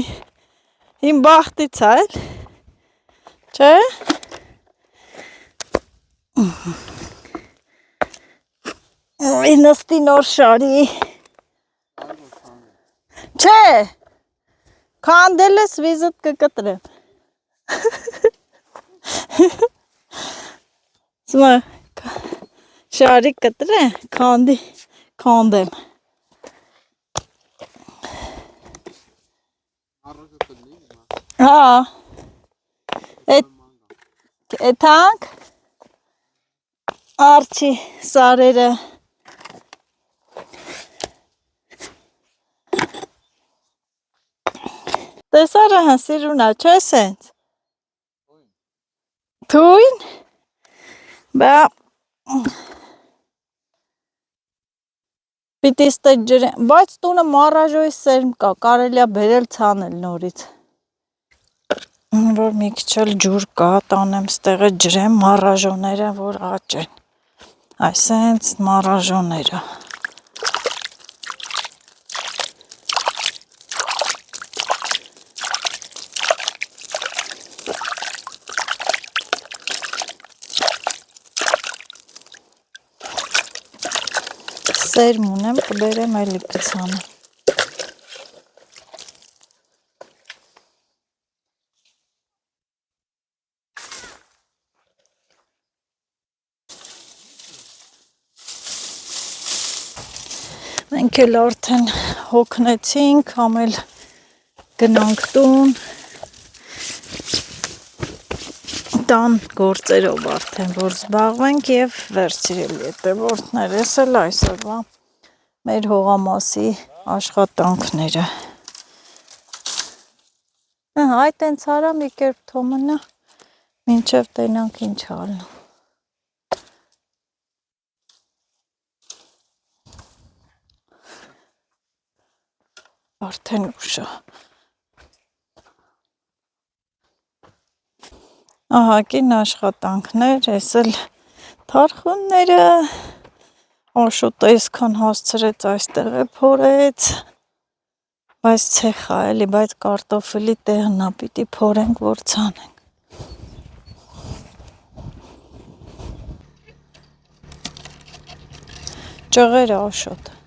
իմ բախտից այլ, չէ, նստի նոր շարի, չէ, քանդել ես վիզդ կկտրեմ, Սմա շարի կտրե, քանդեմ, հա, էթանք, արջի սարերը, տեսարը հնսիրունա, չէ սենց, թույն, բա, պիտի ստեջ ջրեն, բայց տունը մարաժոյի սերմ կա, կարելիա բերել ցանել նորից, որ մի քիչ էլ ջուր կա, տանեմ ստեղը ջրեմ մարաժոները, որ աճեն, այսենց մարաժոները, սերմ ունեմ, կբերեմ այլի կցանեմ, մենք էլ արդեն հոգնեցինք, ամել գնանք տուն, տան գործերով արդեն, որ զբաղվենք և վերցիրել ետևորդներ, ես էլ այսօրվա մեր հողամասի աշխատանքները, այդ են ծարամ եկերբ թոմնա, մինչև տենանք ինչ հալնու, արդեն ուշա, ահագին աշխատանքներ, ես էլ թարխունները, Աշոտը այսքան հասցրեց այստեղ է փորեց, բայց ցեխա էլի, բայց կարտոֆիլի տեղնա պիտի փորենք, որ ցանենք, ճղերը Աշոտը,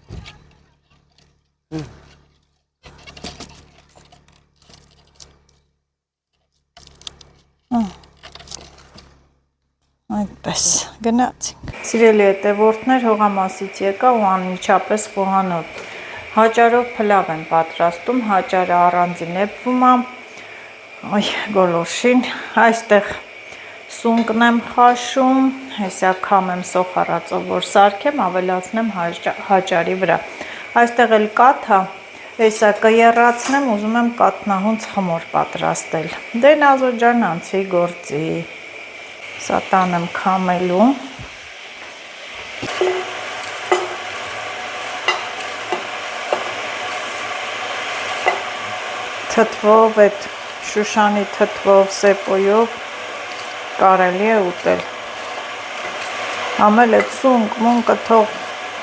այդպես, գնացինք։ Սիրելի հետևորդներ, հողամասից եկա ու անմիջապես խոհանոց։ Հաճարով փլավ եմ պատրաստում, հաճարը առանձին էպվում է, այ գոլորշին, այստեղ սունկն եմ խաշում, հեսա քամ եմ սոխարածով, որ սարքեմ, ավելացնեմ հաճարի վրա։ Այստեղ էլ կաթ է, հեսա կերացնեմ, ուզում եմ կաթնահունց խմոր պատրաստել։ Դե Նազո ջան անցի գործի։ Սա տան եմ քամելու։ Թթվով, այդ Շուշանի թթվով, սեպոյով կարելի է ուտել։ Ամել այդ սունկ, մունկը թող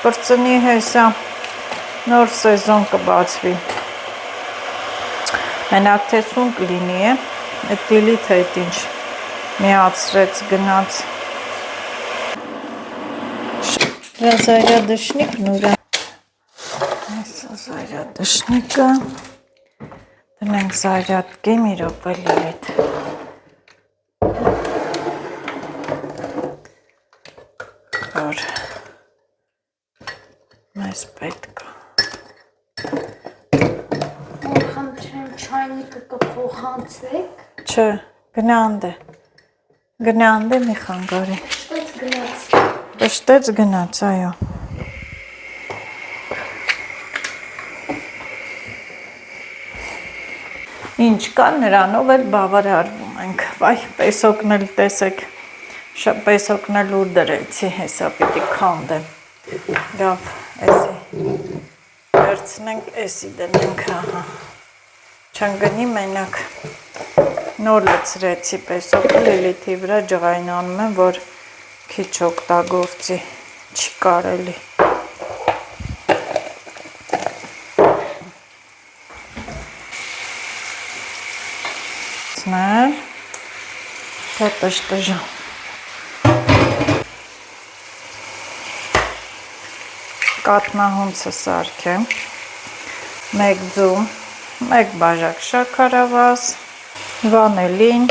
պրծնի հեսա, նոր սեզոն կբացվի։ Մենակ թե սունկ լինի է, այդ դիլիթ է այդ ինչ միացրեց գնաց։ Զայրադշնիկն ուրա։ Այսա զայրադշնիկը։ Դնենք զայրատկի մի րոպելի հետ։ Որ մեզ պետք է։ Խնդրեմ չայնիկը կփոխանցեք։ Չէ, գնանդ է։ Գնանդ է մի խանգարի։ Շտեց գնաց։ Շտեց գնաց, այո։ Ինչ կա, նրանով էլ բավարարվում ենք։ Վայ, պեսոկն էլ տեսեք, Պեսոկն էլ ուր դրեցի, հեսա պիտի քանդեմ։ Լավ, էսի վերցնենք, էսի դնենք, ահա։ Չընկնի մենակ նոր լցրեցի պեսոկը Լիլիթի վրա ջղայնանում եմ, որ քիչ օգտագործի, չի կարելի։ Ցնել, թե տշտժա։ Կատնահունցը սարքեմ, 1 ձու, 1 բաժակ շաքարավազ, վանելին,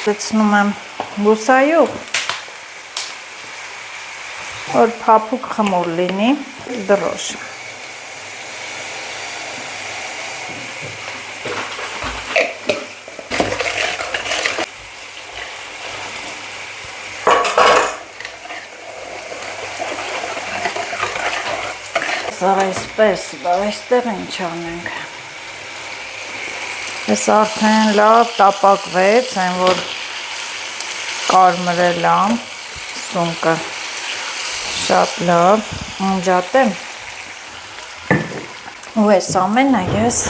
լցնում եմ բուսայով, որ փափուկ խմոր լինի, դրոշ։ Այսպես, այստեղ ինչ անենք։ Ես արդեն լավ տապակվեց, այն որ կարմրել եմ, սունկը շատ լավ, անջատեմ։ Ու այս ամենը ես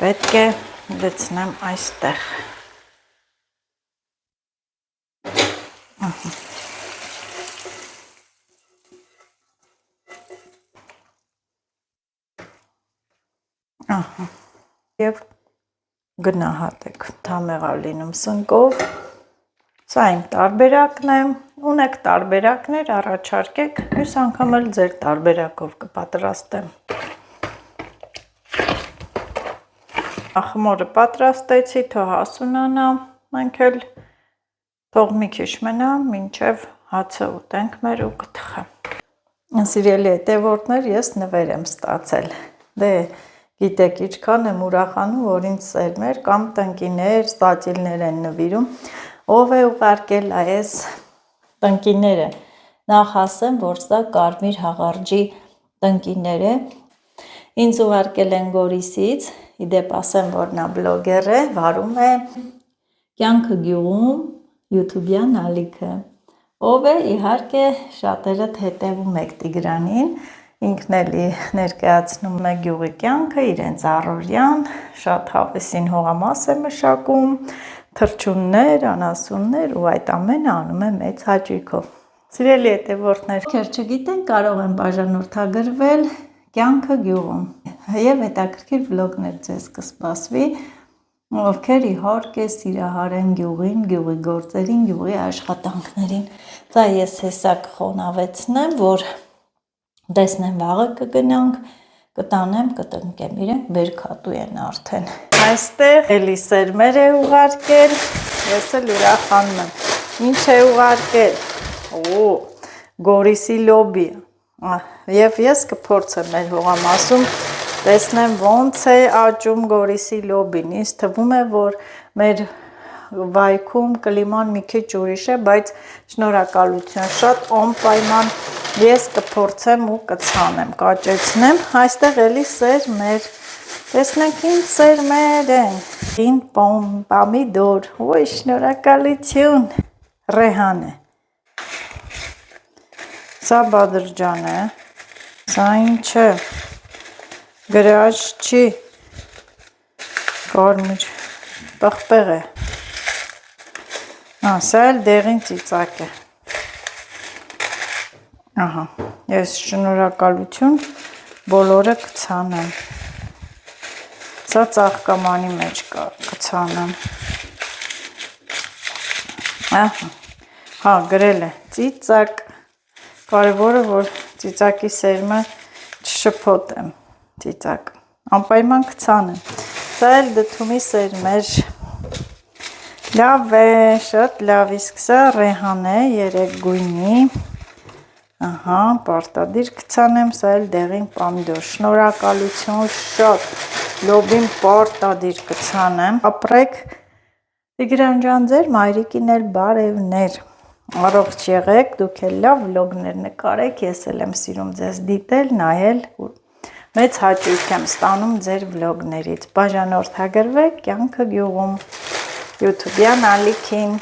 պետք է լցնեմ այստեղ։ Եվ գնահատեք, թամեղա լինում սնկով, սա իմ տարբերակն է, ունեք տարբերակներ, առաջարկեք, մյուս անգամ էլ ձեր տարբերակով կպատրաստեմ։ Խմորը պատրաստեցի, թող հասունանա, մենք էլ թող մի քիչ մնա, մինչև հացը ուտենք մեր ու կթխը։ Սիրելի հետևորդներ, ես նվեր եմ ստացել, դե գիտեք, ինչքան եմ ուրախանում, որ ինձ սերմեր կամ տնկիներ, ստատիլներ են նվիրում, ով է ուղարկել այս տնկիները, նախ ասեմ, որ սա կարմիր հաղարջի տնկիներ է, ինձ ուղարկել են Գորիսից, իդեպ ասեմ, որ նա բլոգեր է, վարում է Կյանքը գյուղում, յութուբյան ալիքը, ով է, իհարկե, շատերդ հետևում եք Տիգրանին, ինքն էլի ներկայացնում է գյուղի կյանքը, իրենց առօրյան, շատ հավեսին հողամաս է մշակում, թռչուններ, անասուններ ու այդ ամենը անում է մեծ հաճույքով։ Սիրելի հետևորդներ, ովքեր չգիտեն, կարող են բաժանորդագրվել Կյանքը գյուղում եւ հետաքրքիր վլոգներ ձեզ կսպասվի, ովքեր իհարկե սիրահարեն գյուղին, գյուղի գործերին, գյուղի աշխատանքներին։ Դա ես հեսա կխոնավեցնեմ, որ տեսնեմ վաղը կգնանք, կտանեմ, կտնկեմ, իրենք բերքատու են արդեն։ Այստեղ էլի սերմեր է ուղարկել, ես էլ ուրախանում եմ։ Ինչ է ուղարկել։ Գորիսի լոբի։ Եվ ես կփորձեմ մեր հողամասում, տեսնեմ ոնց է աճում Գորիսի լոբին։ Ինձ թվում է, որ մեր վայքում կլիման մի քիչ ուրիշ է, բայց շնորհակալություն, շատ անպայման ես կփորձեմ ու կցանեմ, կաճեցնեմ, այստեղ էլի սերմեր, տեսնենք ինչ սերմեր են, ին պամիդոր, ոյ շնորհակալություն, ռեհան է, սա բադրջան է, սա ինչ է, գրաչ չի, կարմիր, պղպեղ է, սա էլ դեղին ծիծակ է, ահա, ես շնորհակալություն բոլորը կցանեմ, սա ծաղկամանի մեջ կցանեմ, ահա, հա գրել է ծիծակ, կարևորը որ ծիծակի սերմը չշփոթեմ, ծիծակ, անպայման կցանեմ, սա էլ դդումի սերմեր, լավ է, շատ լավ, իսկ սա ռեհան է, 3 գույնի, ահա, պարտադիր կցանեմ, սա էլ դեղին պամիդոր, շնորհակալություն շատ, լոբին պարտադիր կցանեմ, ապրեք, Տիգրան ջան, ձեր մայրիկին էլ բարևներ, Առողջ եղեք, դուք էլ լավ վլոգներ նկարեք, ես էլ եմ սիրում ձեզ դիտել, նայել, մեծ հաճույք եմ ստանում ձեր վլոգներից, բաժանորդագրվեք կյանքը գյուղում, YouTube-յան ալիքին,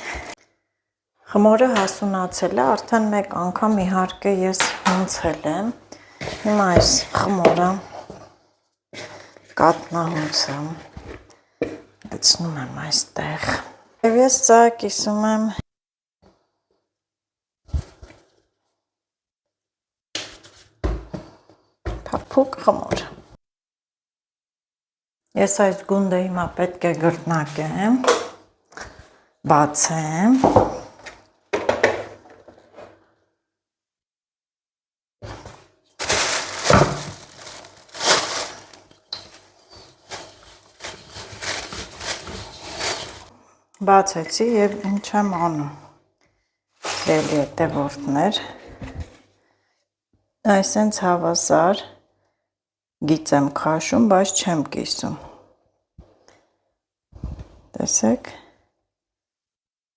խմորը հասունացել է, արդեն մեկ անգամ իհարկե ես հունցել եմ, հիմա այս խմորը կատնահունցը գցնում եմ այստեղ, և ես սա կիսում եմ փափուկ խմոր։ Ես այս գունդը հիմա պետք է գրտնակեմ, բացեմ։ Բացեցի և ինչ եմ անում։ Սիրելի հետևորդներ, այսենց հավասար գիծ եմ քաշում, բայց չեմ կիսում, տեսեք,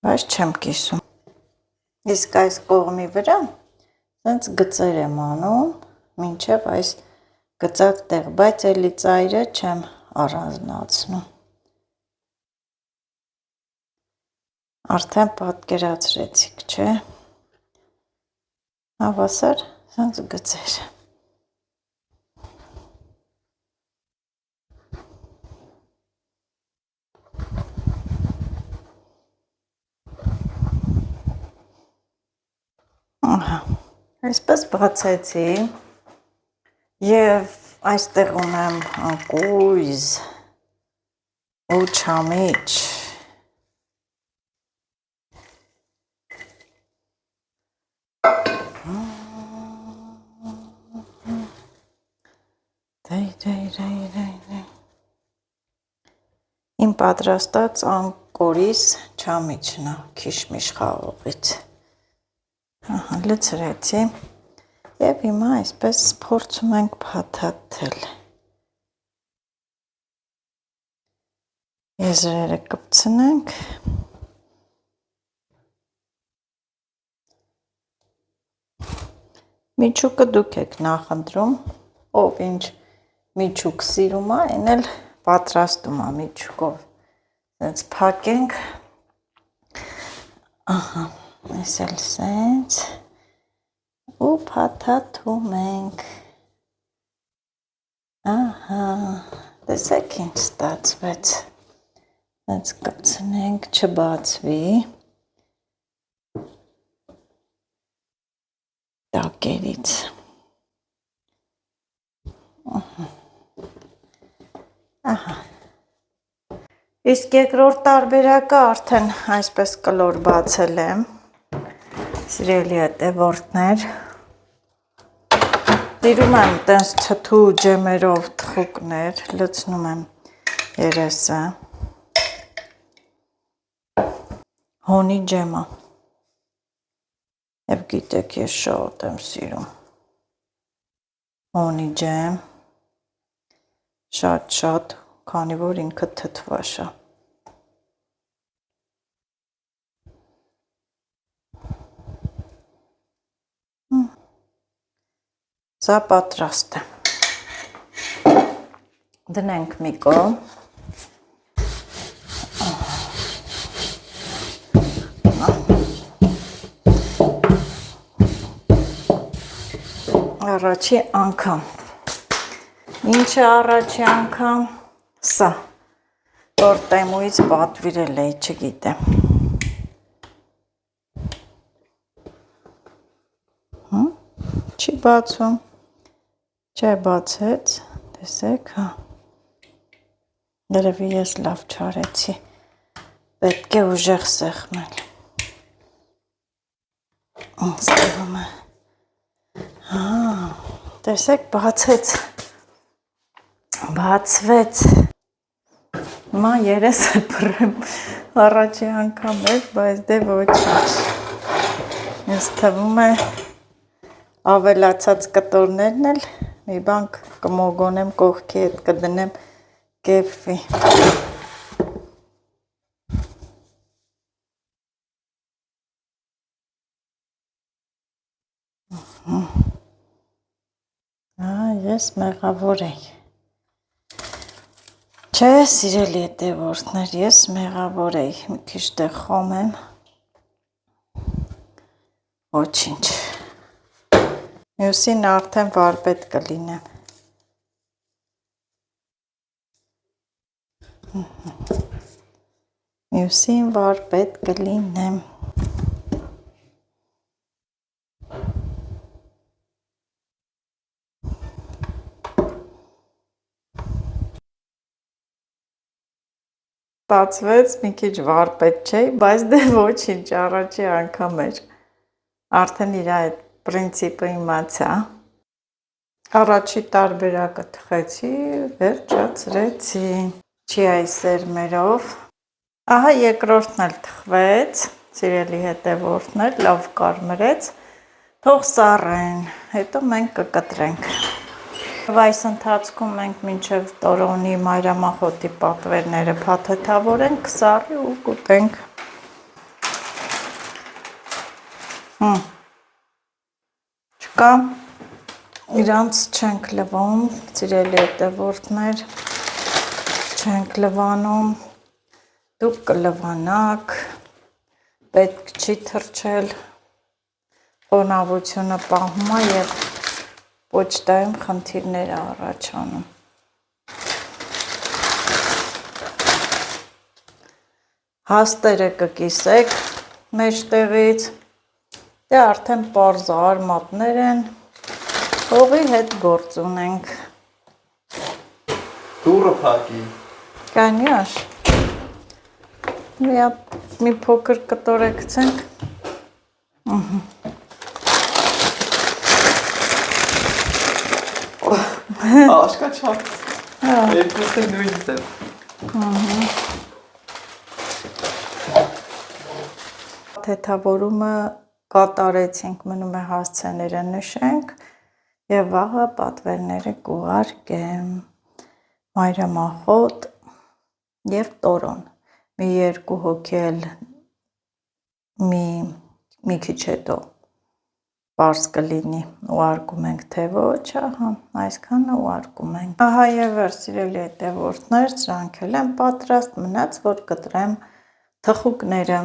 բայց չեմ կիսում, իսկ այս կողմի վրա սենց գծեր եմ անում, մինչև այս գծած տեղ, բայց էլի ծայրը չեմ առանձնացնում, արդեն պատկերացրեցիք, չէ, հավասար սենց գծեր, այսպես բացեցի և այստեղ ունեմ անկույզ ու չամիչ, իմ պատրաստած անկորիս չամիչն է, քիշմիշ խաղողից, լցրեցի և հիմա այսպես փորձում ենք փաթաթել, եզրերը կպցնենք, միջուկը դուք եք նախընտրում, ով ինչ միջուկ սիրում է, այն էլ պատրաստում է միջուկով, սենց փակենք, ահա, ես էլ սենց, ու փաթաթում ենք, ահա, տեսեք ինչ ստացվեց, սենց կպցնենք, չբացվի, տակերից, ահա, իսկ երկրորդ տարբերակը արդեն այսպես կլոր բացել եմ, սիրելի հետևորդներ, սիրում եմ տենց թթու ջեմերով թխուկներ, լցնում եմ երեսը, հոնի ջեմը, և գիտեք ես շատ եմ սիրում, հոնի ջեմ, շատ, քանի որ ինքը թթվաշ է, սա պատրաստ է, դնենք մի կողմ, առաջի անգամ, ինչը առաջի անգամ, սա, որ Տեմուից պատվիրել էի, չգիտեմ, չի բացում, չէ բացեց, տեսեք, երևի ես լավ չարեցի, պետք է ուժեղ սեղմել, ստեղում է, տեսեք բացեց, բացվեց, հիմա երեսը բռեմ, առաջի անգամ էր, բայց դե ոչինչ, ես թվում է, ավելացած կտորներն էլ մի բան կմոգոնեմ կողքի հետ կդնեմ կեփվի Ես մեղավոր եի։ Չէ, սիրելի հետևորդներ, ես մեղավոր եի, մի քիչ տեղ խոմեմ։ Ոչինչ։ Մյուսին արդեն վարպետ կլինեմ։ Մյուսին վարպետ կլինեմ։ Ստացվեց մի քիչ վարպետ չէի, բայց դե ոչինչ, առաջի անգամ էր։ Արդեն իր այդ պրինցիպը իմացա։ Առաջի տարբերակը թխեցի, վերջացրեցի։ Չի այս սերմերով։ Ահա երկրորդն էլ թխվեց, սիրելի հետևորդներ, լավ կարմրեց։ Թող սառեն, հետո մենք կկտրենք։ Այս ընթացքում մենք մինչև տորոնի մայրամախոտի պատվերները փաթեթավորենք, սառի ու կուտենք։ Չկա, իրանց չենք լվում, սիրելի հետևորդներ, չենք լվանում, դուք կլվանաք, պետք չի թրջել, խոնավությունը պահում է և պոչտայում խնդիրներ առաջանում։ Հաստերը կկիսեք մեջտեղից, դե արդեն պարզ արմատներ են, հողի հետ գործ ունենք։ Դուրը փակի։ Կանյաշ, մի փոքր կտորեկցենք։ Աշկա չափ։ Երկուսը նույն ձև։ Թեթավորումը կատարեցինք, մնում է հասցեները նշենք և վաղը պատվերները կուղարկեմ, մայրամախոտ և տորոն, մի երկու հոգի էլ մի քիչ հետո պարզ կլինի ուղարկում ենք թե ոչ, ահա, այսքանը ուղարկում ենք։ Ահա և սիրելի հետևորդներ, սրանք էլ են պատրաստ, մնաց, որ կտրեմ թխուկները։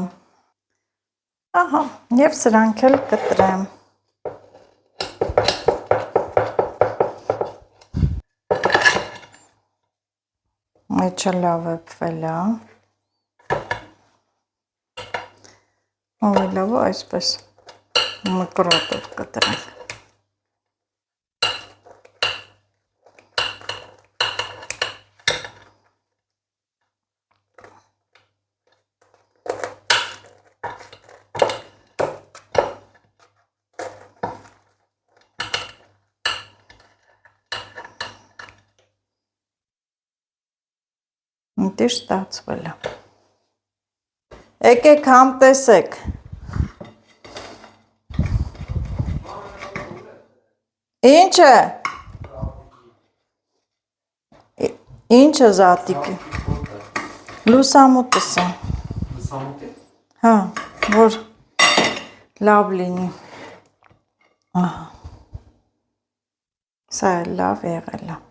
Ահա, և սրանք էլ կտրեմ։ Մեջը լավ է փվել է։ Ավելի լավ է այսպես մկրոտով կտրենք։ Մտիր ստացվել է։ Եկեք համ տեսեք։ Ինչ է։ Ինչը զատիկի։ Լուսամուտս է։ Լուսամուտի։ Հա, որ լավ լինի։ Ահա։ Սա էլ լավ եղել է։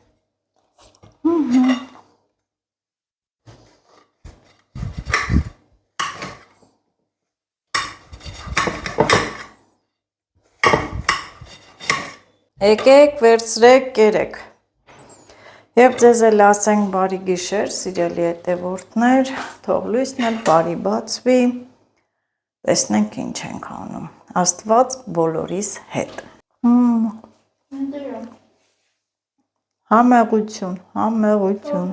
Եկեք, վերցրեք, կերեք։ Եվ ձեզ էլ ասենք բարի գիշեր, սիրելի հետևորդներ, թող լույսն էլ բարի բացվի, տեսնենք ինչ ենք անում, Աստված բոլորիս հետ։ Համեղություն, համեղություն։